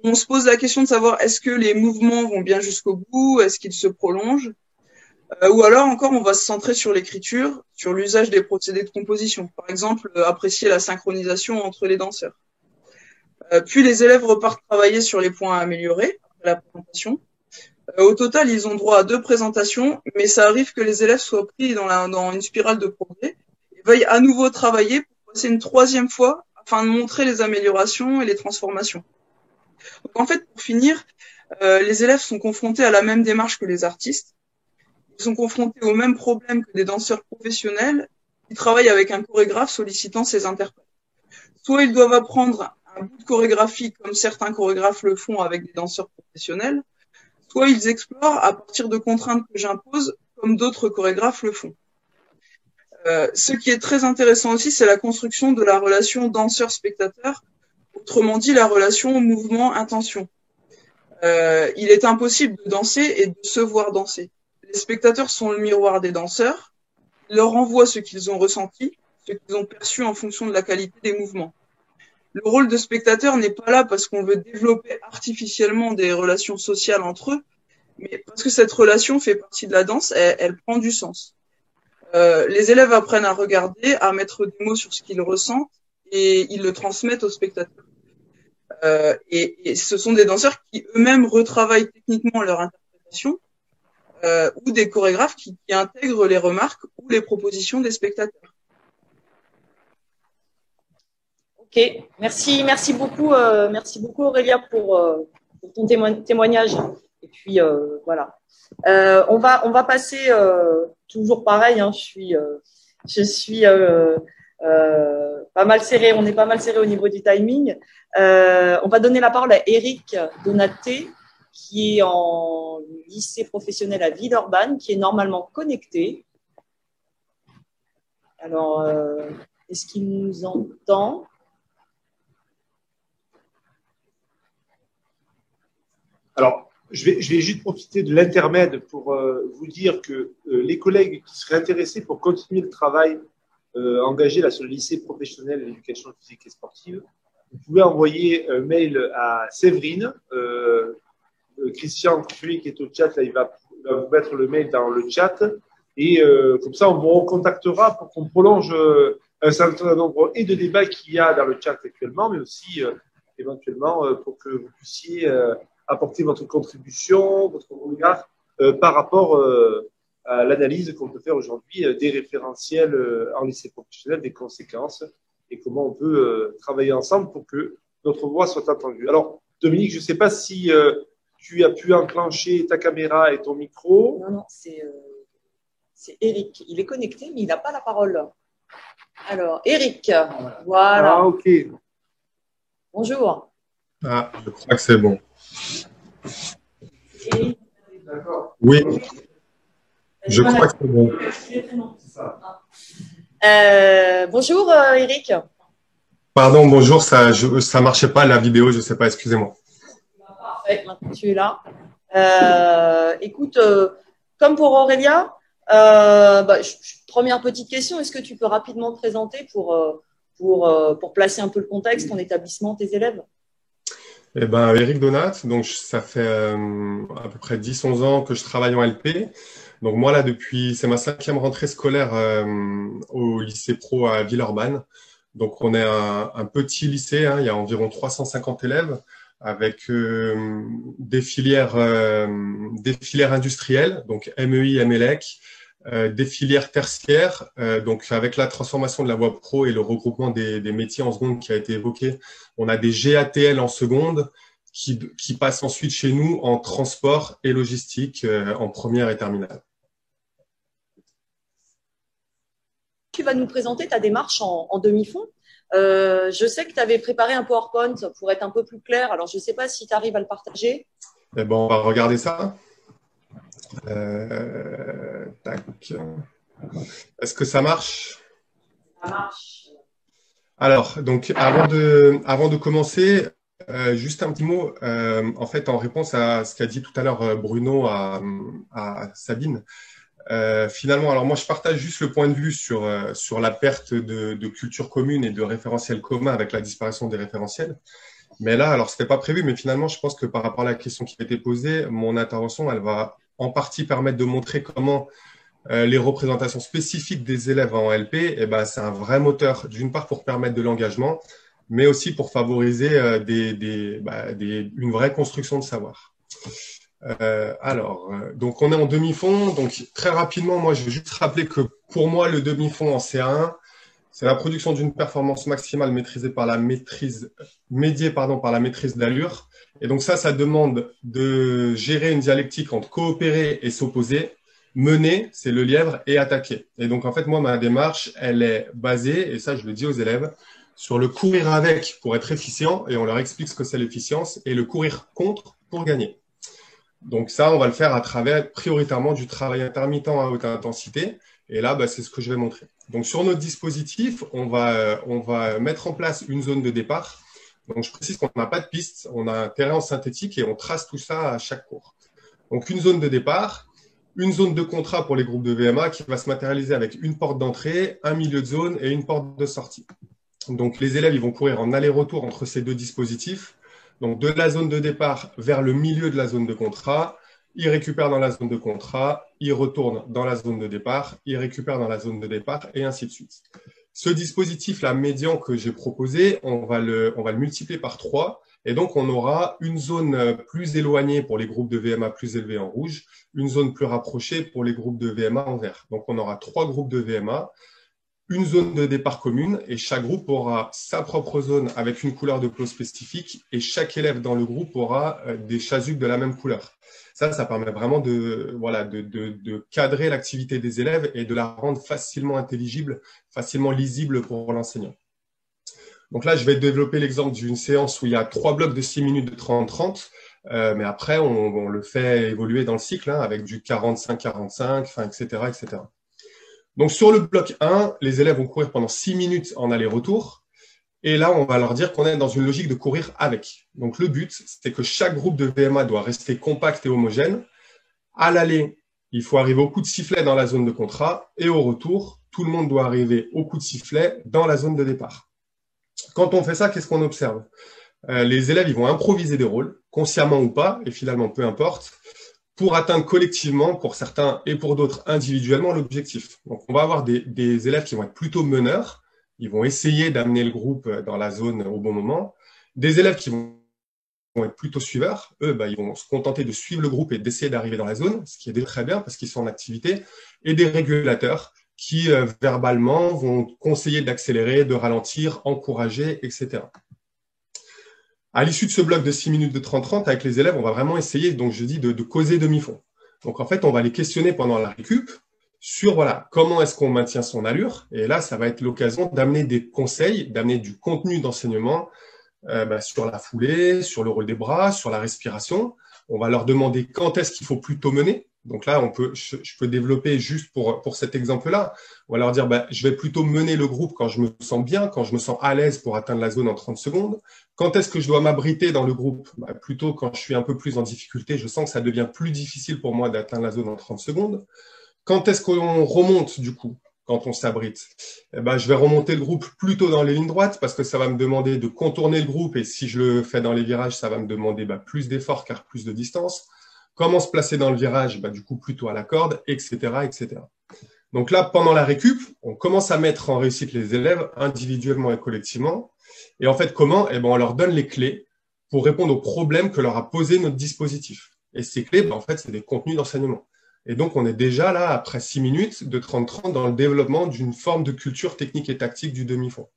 On se pose la question de savoir est-ce que les mouvements vont bien jusqu'au bout, est-ce qu'ils se prolongent, ou alors encore on va se centrer sur l'écriture, sur l'usage des procédés de composition. Par exemple, apprécier la synchronisation entre les danseurs. Puis les élèves repartent travailler sur les points à améliorer après la présentation. Au total, ils ont droit à 2 présentations, mais ça arrive que les élèves soient pris dans une spirale de progrès et veuillent à nouveau travailler pour passer une 3e fois afin de montrer les améliorations et les transformations. Donc en fait, pour finir, les élèves sont confrontés à la même démarche que les artistes. Ils sont confrontés aux mêmes problèmes que des danseurs professionnels qui travaillent avec un chorégraphe sollicitant ses interprètes. Soit ils doivent apprendre un bout de chorégraphie comme certains chorégraphes le font avec des danseurs professionnels, soit ils explorent à partir de contraintes que j'impose comme d'autres chorégraphes le font. Ce qui est très intéressant aussi, c'est la construction de la relation danseur-spectateur, autrement dit la relation mouvement-intention. Il est impossible de danser et de se voir danser. Les spectateurs sont le miroir des danseurs, ils leur renvoient ce qu'ils ont ressenti, ce qu'ils ont perçu en fonction de la qualité des mouvements. le rôle de spectateur n'est pas là parce qu'on veut développer artificiellement des relations sociales entre eux, mais parce que cette relation fait partie de la danse, elle prend du sens. Les élèves apprennent à regarder, à mettre des mots sur ce qu'ils ressentent et ils le transmettent aux spectateurs. Et ce sont des danseurs qui eux-mêmes retravaillent techniquement leur interprétation ou des chorégraphes qui intègrent les remarques ou les propositions des spectateurs. Ok, merci beaucoup Aurélia pour ton témoignage. Et puis voilà. On va passer toujours pareil. Hein, je suis pas mal serré. On est pas mal serré au niveau du timing. On va donner la parole à Eric Donaté, qui est en lycée professionnel à Villeurbanne, qui est normalement connecté. Alors, est-ce qu'il nous entend ? Alors, je vais juste profiter de l'intermède pour vous dire que les collègues qui seraient intéressés pour continuer le travail engagé là sur le lycée professionnel d'éducation physique et sportive, vous pouvez envoyer un mail à Séverine. Christian, celui qui est au chat, là, il va vous mettre le mail dans le chat. Et comme ça, on vous recontactera pour qu'on prolonge un certain nombre et de débats qu'il y a dans le chat actuellement, mais aussi éventuellement pour que vous puissiez apporter votre contribution, votre regard par rapport à l'analyse qu'on peut faire aujourd'hui des référentiels en lycée professionnel, des conséquences et comment on peut travailler ensemble pour que notre voix soit entendue. Alors, Dominique, je ne sais pas si tu as pu enclencher ta caméra et ton micro. Non, c'est Eric. Il est connecté, mais il n'a pas la parole. Alors, Eric, voilà. Ah, ok. Bonjour. Ah, je crois que c'est bon. Eric. Oui, je crois que c'est bon. Bonjour, Eric. Pardon, bonjour, ça marchait pas la vidéo, je sais pas, excusez-moi. Parfait, maintenant tu es là. Écoute, comme pour Aurélia, première petite question, est-ce que tu peux rapidement te présenter pour placer un peu le contexte, ton établissement, tes élèves? Eh ben, Eric Donat, donc ça fait à peu près 10-11 ans que je travaille en LP. Donc moi là c'est ma 5e rentrée scolaire au lycée pro à Villeurbanne. Donc on est un petit lycée, hein, il y a environ 350 élèves avec des filières industrielles, donc MEI, MELEC, des filières tertiaires, donc avec la transformation de la voie pro et le regroupement des métiers en seconde qui a été évoqué, on a des GATL en seconde qui passent ensuite chez nous en transport et logistique en première et terminale. Tu vas nous présenter ta démarche en demi-fond. Je sais que tu avais préparé un PowerPoint pour être un peu plus clair. Alors, je ne sais pas si tu arrives à le partager. Eh ben, on va regarder ça. Tac. Est-ce que ça marche? Ça marche. Alors, donc, avant de commencer, juste un petit mot, en fait, en réponse à ce qu'a dit tout à l'heure Bruno à Sabine. Finalement, alors moi, je partage juste le point de vue sur la perte de culture commune et de référentiels communs avec la disparition des référentiels. Mais là, alors, c'était pas prévu, mais finalement, je pense que par rapport à la question qui a été posée, mon intervention, elle va en partie permettre de montrer comment les représentations spécifiques des élèves en LP, eh ben, c'est un vrai moteur, d'une part pour permettre de l'engagement, mais aussi pour favoriser une vraie construction de savoir. Donc on est en demi-fond. Donc très rapidement, moi je vais juste rappeler que pour moi le demi-fond en CA1, c'est la production d'une performance maximale médiée par la maîtrise d'allure. Et donc ça demande de gérer une dialectique entre coopérer et s'opposer, mener, c'est le lièvre, et attaquer. Et donc en fait moi ma démarche, elle est basée, et ça je le dis aux élèves, sur le courir avec pour être efficient, et on leur explique ce que c'est l'efficience, et le courir contre pour gagner. Donc ça, on va le faire à travers prioritairement du travail intermittent à haute intensité. Et là, c'est ce que je vais montrer. Donc sur notre dispositif, on va mettre en place une zone de départ. Donc je précise qu'on n'a pas de piste, on a un terrain en synthétique et on trace tout ça à chaque cours. Donc une zone de départ, une zone de contrat pour les groupes de VMA qui va se matérialiser avec une porte d'entrée, un milieu de zone et une porte de sortie. Donc, les élèves ils vont courir en aller-retour entre ces deux dispositifs. Donc, de la zone de départ vers le milieu de la zone de contrat. Ils récupèrent dans la zone de contrat, ils retournent dans la zone de départ, ils récupèrent dans la zone de départ, et ainsi de suite. Ce dispositif-là médian que j'ai proposé, on va le multiplier par 3, et donc on aura une zone plus éloignée pour les groupes de VMA plus élevés en rouge, une zone plus rapprochée pour les groupes de VMA en vert. Donc on aura 3 groupes de VMA, une zone de départ commune, et chaque groupe aura sa propre zone avec une couleur de clos spécifique, et chaque élève dans le groupe aura des chasubles de la même couleur. Ça permet vraiment de cadrer l'activité des élèves et de la rendre facilement intelligible, facilement lisible pour l'enseignant. Donc là, je vais développer l'exemple d'une séance où il y a 3 blocs de 6 minutes de 30-30, mais après, on le fait évoluer dans le cycle avec du 45-45, etc., etc. Donc sur le bloc 1, les élèves vont courir pendant 6 minutes en aller-retour. Et là, on va leur dire qu'on est dans une logique de courir avec. Donc, le but, c'est que chaque groupe de VMA doit rester compact et homogène. À l'aller, il faut arriver au coup de sifflet dans la zone de contrat. Et au retour, tout le monde doit arriver au coup de sifflet dans la zone de départ. Quand on fait ça, qu'est-ce qu'on observe? Les élèves ils vont improviser des rôles, consciemment ou pas, et finalement, peu importe, pour atteindre collectivement, pour certains et pour d'autres individuellement, l'objectif. Donc, on va avoir des élèves qui vont être plutôt meneurs. Ils vont essayer d'amener le groupe dans la zone au bon moment. Des élèves qui vont être plutôt suiveurs, eux, ils vont se contenter de suivre le groupe et d'essayer d'arriver dans la zone, ce qui est très bien parce qu'ils sont en activité. Et des régulateurs qui, verbalement, vont conseiller d'accélérer, de ralentir, encourager, etc. À l'issue de ce bloc de 6 minutes de 30-30, avec les élèves, on va vraiment essayer, donc je dis, de causer demi-fond. Donc, en fait, on va les questionner pendant la récup, sur comment est-ce qu'on maintient son allure. Et là, ça va être l'occasion d'amener des conseils, d'amener du contenu d'enseignement sur la foulée, sur le rôle des bras, sur la respiration. On va leur demander quand est-ce qu'il faut plutôt mener. Donc là, je peux développer juste pour cet exemple-là. On va leur dire, je vais plutôt mener le groupe quand je me sens bien, quand je me sens à l'aise pour atteindre la zone en 30 secondes. Quand est-ce que je dois m'abriter dans le groupe? Plutôt quand je suis un peu plus en difficulté, je sens que ça devient plus difficile pour moi d'atteindre la zone en 30 secondes. Quand est-ce qu'on remonte, du coup, quand on s'abrite? Je vais remonter le groupe plutôt dans les lignes droites parce que ça va me demander de contourner le groupe et si je le fais dans les virages, ça va me demander plus d'efforts car plus de distance. Comment se placer dans le virage? Du coup, plutôt à la corde, etc., etc. Donc là, pendant la récup, on commence à mettre en réussite les élèves individuellement et collectivement. Et en fait, comment? On leur donne les clés pour répondre aux problèmes que leur a posé notre dispositif. Et ces clés, en fait, c'est des contenus d'enseignement. Et donc, on est déjà là, après 6 minutes de 30-30, dans le développement d'une forme de culture technique et tactique du demi-fond.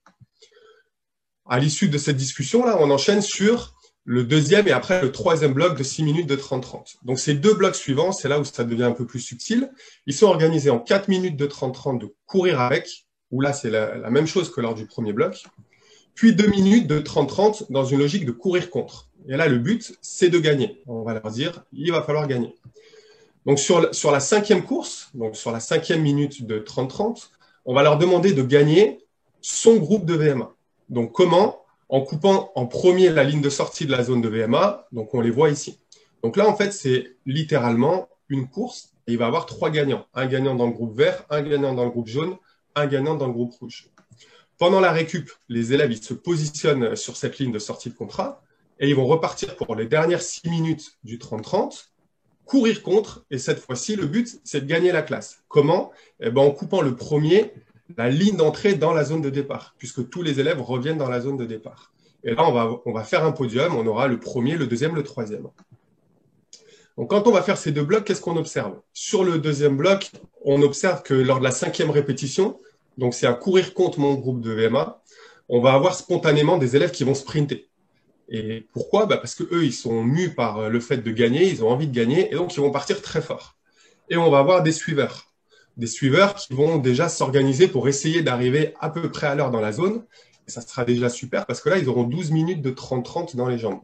À l'issue de cette discussion-là, on enchaîne sur le deuxième et après le troisième bloc de 6 minutes de 30-30. Donc, ces 2 blocs suivants, c'est là où ça devient un peu plus subtil. Ils sont organisés en 4 minutes de 30-30 de courir avec, où là, c'est la même chose que lors du premier bloc. Puis 2 minutes de 30-30 dans une logique de courir contre. Et là, le but, c'est de gagner. On va leur dire, il va falloir gagner. Donc, sur la 5e course, donc sur la 5e minute de 30-30, on va leur demander de gagner son groupe de VMA. Donc, comment? En coupant en premier la ligne de sortie de la zone de VMA. Donc, on les voit ici. Donc là, en fait, c'est littéralement une course et il va y avoir 3 gagnants. Un gagnant dans le groupe vert, un gagnant dans le groupe jaune, un gagnant dans le groupe rouge. Pendant la récup, les élèves ils se positionnent sur cette ligne de sortie de contrat et ils vont repartir pour les dernières 6 minutes du 30-30. Courir contre, et cette fois-ci, le but, c'est de gagner la classe. Comment? En coupant le premier, la ligne d'entrée dans la zone de départ, puisque tous les élèves reviennent dans la zone de départ. Et là, on va faire un podium, on aura le premier, le deuxième, le troisième. Donc, quand on va faire ces 2 blocs, qu'est-ce qu'on observe? Sur le deuxième bloc, on observe que lors de la 5e répétition, donc c'est à courir contre mon groupe de VMA, on va avoir spontanément des élèves qui vont sprinter. Et pourquoi? Parce que eux, ils sont mus par le fait de gagner, ils ont envie de gagner, et donc ils vont partir très fort. Et on va avoir des suiveurs qui vont déjà s'organiser pour essayer d'arriver à peu près à l'heure dans la zone. Et ça sera déjà super parce que là, ils auront 12 minutes de 30-30 dans les jambes.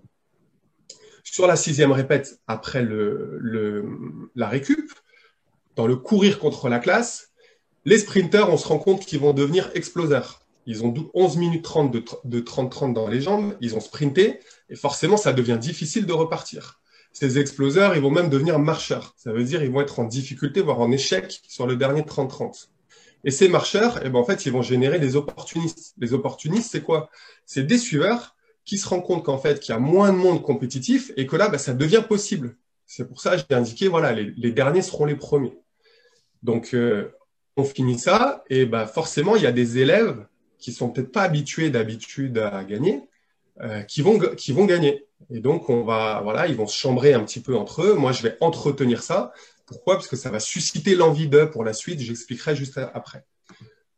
Sur la 6e répète, après la récup, dans le courir contre la classe, les sprinters, on se rend compte qu'ils vont devenir exploseurs. Ils ont 11 minutes 30 de 30-30 dans les jambes, ils ont sprinté, et forcément, ça devient difficile de repartir. Ces exploseurs, ils vont même devenir marcheurs. Ça veut dire qu'ils vont être en difficulté, voire en échec sur le dernier 30-30. Et ces marcheurs, eh ben, en fait, ils vont générer des opportunistes. Les opportunistes, c'est quoi? C'est des suiveurs qui se rendent compte qu'en fait, qu'il y a moins de monde compétitif et que là, bah, ça devient possible. C'est pour ça que j'ai indiqué, voilà, les derniers seront les premiers. Donc, on finit ça et bah, forcément, il y a des élèves qui sont peut-être pas habitués d'habitude à gagner, qui vont gagner. Et donc, voilà, ils vont se chambrer un petit peu entre eux. Moi, je vais entretenir ça. Pourquoi? Parce que ça va susciter l'envie d'eux pour la suite. J'expliquerai juste après.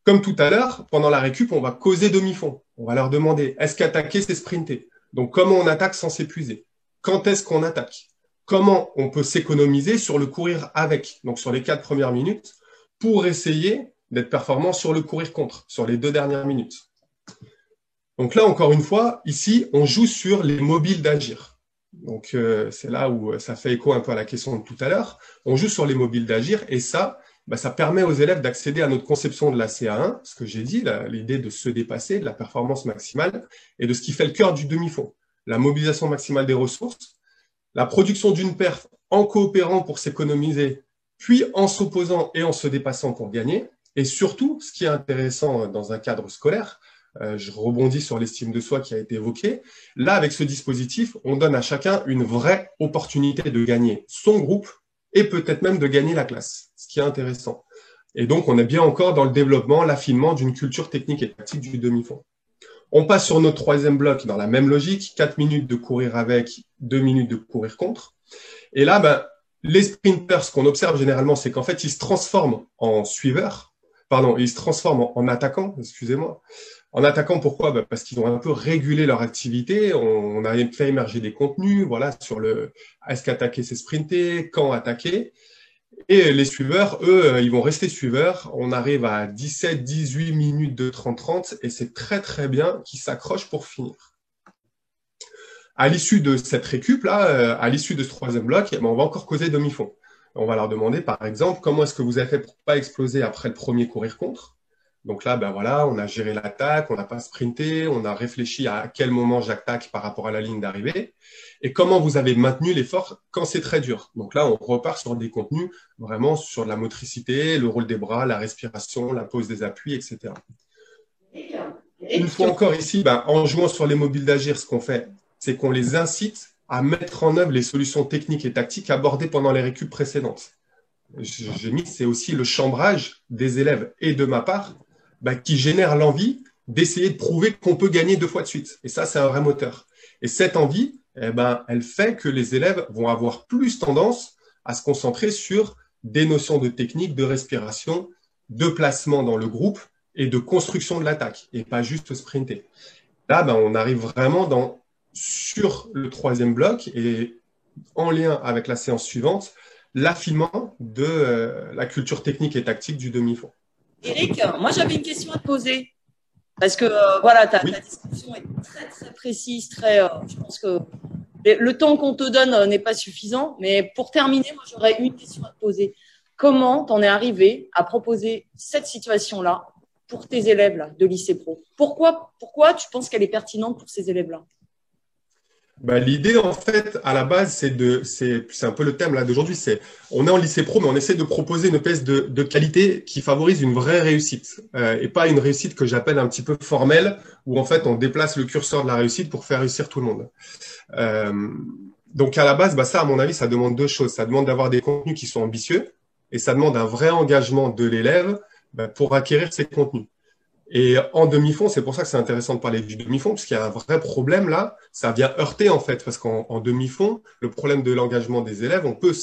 Comme tout à l'heure, pendant la récup, on va causer demi-fond. On va leur demander, est-ce qu'attaquer, c'est sprinter? Donc, comment on attaque sans s'épuiser? Quand est-ce qu'on attaque? Comment on peut s'économiser sur le courir avec? Donc, sur les 4 premières minutes, pour essayer d'être performant sur le courir contre, sur les 2 dernières minutes. Donc là, encore une fois, ici, on joue sur les mobiles d'agir. Donc, c'est là où ça fait écho un peu à la question de tout à l'heure. On joue sur les mobiles d'agir et ça, bah, ça permet aux élèves d'accéder à notre conception de la CA1, ce que j'ai dit, l'idée de se dépasser, de la performance maximale et de ce qui fait le cœur du demi-fond. La mobilisation maximale des ressources, la production d'une perf en coopérant pour s'économiser, puis en s'opposant et en se dépassant pour gagner. Et surtout, ce qui est intéressant dans un cadre scolaire, je rebondis sur l'estime de soi qui a été évoquée. Là, avec ce dispositif, on donne à chacun une vraie opportunité de gagner son groupe et peut-être même de gagner la classe, ce qui est intéressant. Et donc, on est bien encore dans le développement, l'affinement d'une culture technique et tactique du demi-fond. On passe sur notre 3e bloc dans la même logique, 4 minutes de courir avec, 2 minutes de courir contre. Et là, ben, les sprinters, ce qu'on observe généralement, c'est qu'en fait, ils se transforment en suiveurs. Pardon, ils se transforment en attaquants, excusez-moi. En attaquant, pourquoi? Bah parce qu'ils ont un peu régulé leur activité. On a fait émerger des contenus, voilà, sur le est-ce qu'attaquer c'est sprinter, quand attaquer. Et les suiveurs, eux, ils vont rester suiveurs. On arrive à 17, 18 minutes de 30-30 et c'est très très bien qu'ils s'accrochent pour finir. À l'issue de cette récup, là, à l'issue de ce 3e bloc, on va encore causer demi-fond. On va leur demander, par exemple, comment est-ce que vous avez fait pour ne pas exploser après le premier courir contre? Donc là, ben voilà, on a géré l'attaque, on n'a pas sprinté, on a réfléchi à quel moment j'attaque par rapport à la ligne d'arrivée et comment vous avez maintenu l'effort quand c'est très dur. Donc là, on repart sur des contenus vraiment sur la motricité, le rôle des bras, la respiration, la pose des appuis, etc. Une fois encore ici, ben, en jouant sur les mobiles d'agir, ce qu'on fait, c'est qu'on les incite à mettre en œuvre les solutions techniques et tactiques abordées pendant les récup précédentes. J'ai mis, c'est aussi le chambrage des élèves et de ma part, bah, qui génère l'envie d'essayer de prouver qu'on peut gagner 2 fois de suite. Et ça, c'est un vrai moteur. Et cette envie, eh ben, elle fait que les élèves vont avoir plus tendance à se concentrer sur des notions de technique, de respiration, de placement dans le groupe et de construction de l'attaque, et pas juste sprinter. Là, ben, on arrive vraiment sur le 3e bloc et en lien avec la séance suivante, l'affinement de la culture technique et tactique du demi-fond. Eric, moi j'avais une question à te poser. Parce que voilà, ta discussion est très très précise, je pense que le temps qu'on te donne n'est pas suffisant. Mais pour terminer, moi j'aurais une question à te poser. Comment t'en es arrivé à proposer cette situation-là pour tes élèves là, de lycée pro? Pourquoi tu penses qu'elle est pertinente pour ces élèves-là? Bah, l'idée, en fait, à la base, c'est un peu le thème là d'aujourd'hui. On est en lycée pro, mais on essaie de proposer une espèce de qualité qui favorise une vraie réussite et pas une réussite que j'appelle un petit peu formelle, où en fait on déplace le curseur de la réussite pour faire réussir tout le monde. Donc à la base, bah, ça, à mon avis, ça demande 2 choses. Ça demande d'avoir des contenus qui sont ambitieux et ça demande un vrai engagement de l'élève pour acquérir ces contenus. Et en demi-fond, c'est pour ça que c'est intéressant de parler du demi-fond, parce qu'il y a un vrai problème là, ça vient heurter en fait, parce qu'en demi-fond, le problème de l'engagement des élèves, on peut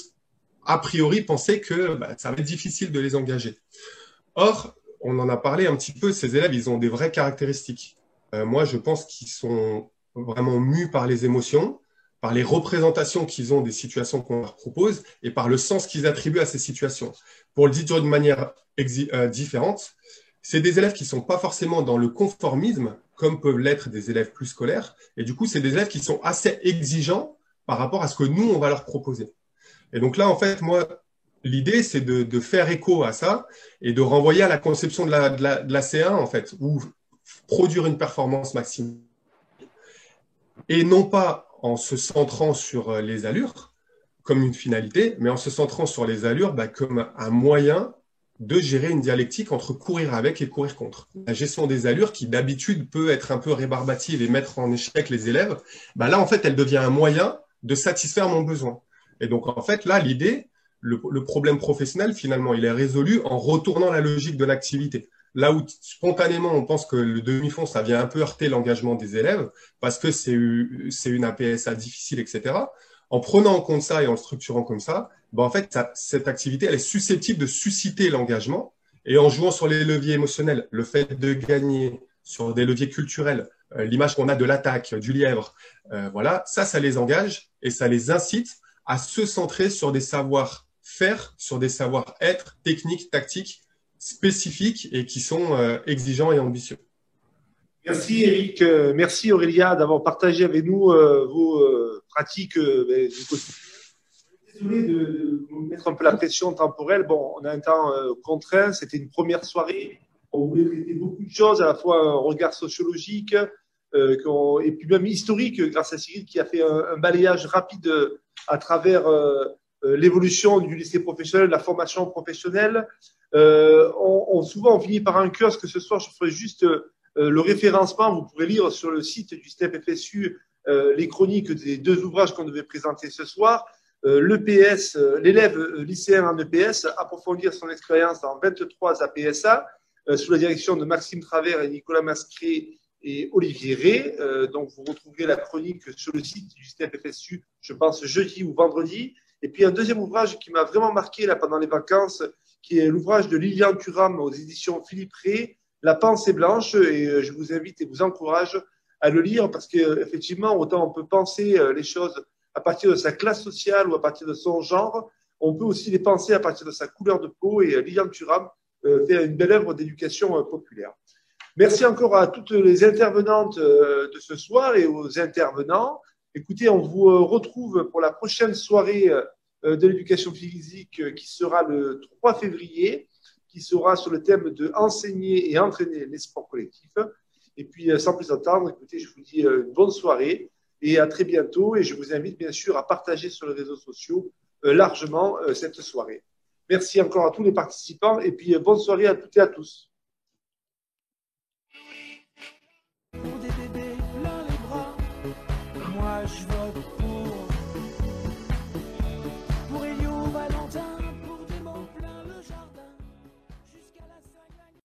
a priori penser que ça va être difficile de les engager. Or, on en a parlé un petit peu, ces élèves, ils ont des vraies caractéristiques. Moi, je pense qu'ils sont vraiment mus par les émotions, par les représentations qu'ils ont des situations qu'on leur propose et par le sens qu'ils attribuent à ces situations. Pour le dire d'une manière différente, c'est des élèves qui ne sont pas forcément dans le conformisme, comme peuvent l'être des élèves plus scolaires. Et du coup, c'est des élèves qui sont assez exigeants par rapport à ce que nous, on va leur proposer. Et donc là, en fait, moi, l'idée, c'est de faire écho à ça et de renvoyer à la conception de la C1, en fait, où produire une performance maximale. Et non pas en se centrant sur les allures comme une finalité, mais en se centrant sur les allures comme un moyen de gérer une dialectique entre courir avec et courir contre. La gestion des allures, qui d'habitude peut être un peu rébarbative et mettre en échec les élèves, bah là, en fait, elle devient un moyen de satisfaire mon besoin. Et donc, en fait, là, l'idée, le problème professionnel, finalement, il est résolu en retournant la logique de l'activité. Là où, spontanément, on pense que le demi-fond, ça vient un peu heurter l'engagement des élèves parce que c'est une APSA difficile, etc. En prenant en compte ça et en le structurant comme ça, ben en fait, cette activité, elle est susceptible de susciter l'engagement. Et en jouant sur les leviers émotionnels, le fait de gagner sur des leviers culturels, l'image qu'on a de l'attaque, du lièvre, voilà, ça les engage et ça les incite à se centrer sur des savoir-faire, sur des savoir-être techniques, tactiques, spécifiques et qui sont exigeants et ambitieux. Merci Eric, merci Aurélia d'avoir partagé avec nous vos pratiques du quotidien. Désolé de vous mettre un peu la pression temporelle. Bon, on a un temps contraint, c'était une première soirée. On voulait traiter beaucoup de choses, à la fois un regard sociologique et puis même historique, grâce à Cyril qui a fait un balayage rapide à travers l'évolution du lycée professionnel, de la formation professionnelle. Souvent, on finit par un kiosque. Que ce soir, je ferai juste le référencement. Vous pourrez lire sur le site du STEP FSU les chroniques des 2 ouvrages qu'on devait présenter ce soir. L'EPS, l'élève lycéen en EPS, approfondir son expérience en 23 APSA, sous la direction de Maxime Travers et Nicolas Mascret et Olivier Ray. Donc, vous retrouverez la chronique sur le site du STEP FSU, je pense, jeudi ou vendredi. Et puis, un deuxième ouvrage qui m'a vraiment marqué là, pendant les vacances, qui est l'ouvrage de Liliane Thuram aux éditions Philippe Ray, La pensée blanche. Et je vous invite et vous encourage à le lire parce qu'effectivement, autant on peut penser les choses à partir de sa classe sociale ou à partir de son genre, on peut aussi les penser à partir de sa couleur de peau. Et Liliane Thuram fait une belle œuvre d'éducation populaire. Merci encore à toutes les intervenantes de ce soir et aux intervenants. Écoutez, on vous retrouve pour la prochaine soirée de l'éducation physique qui sera le 3 février, qui sera sur le thème de enseigner et entraîner les sports collectifs. Et puis, sans plus attendre, écoutez, je vous dis une bonne soirée et à très bientôt. Et je vous invite bien sûr à partager sur les réseaux sociaux largement cette soirée. Merci encore à tous les participants et puis bonne soirée à toutes et à tous.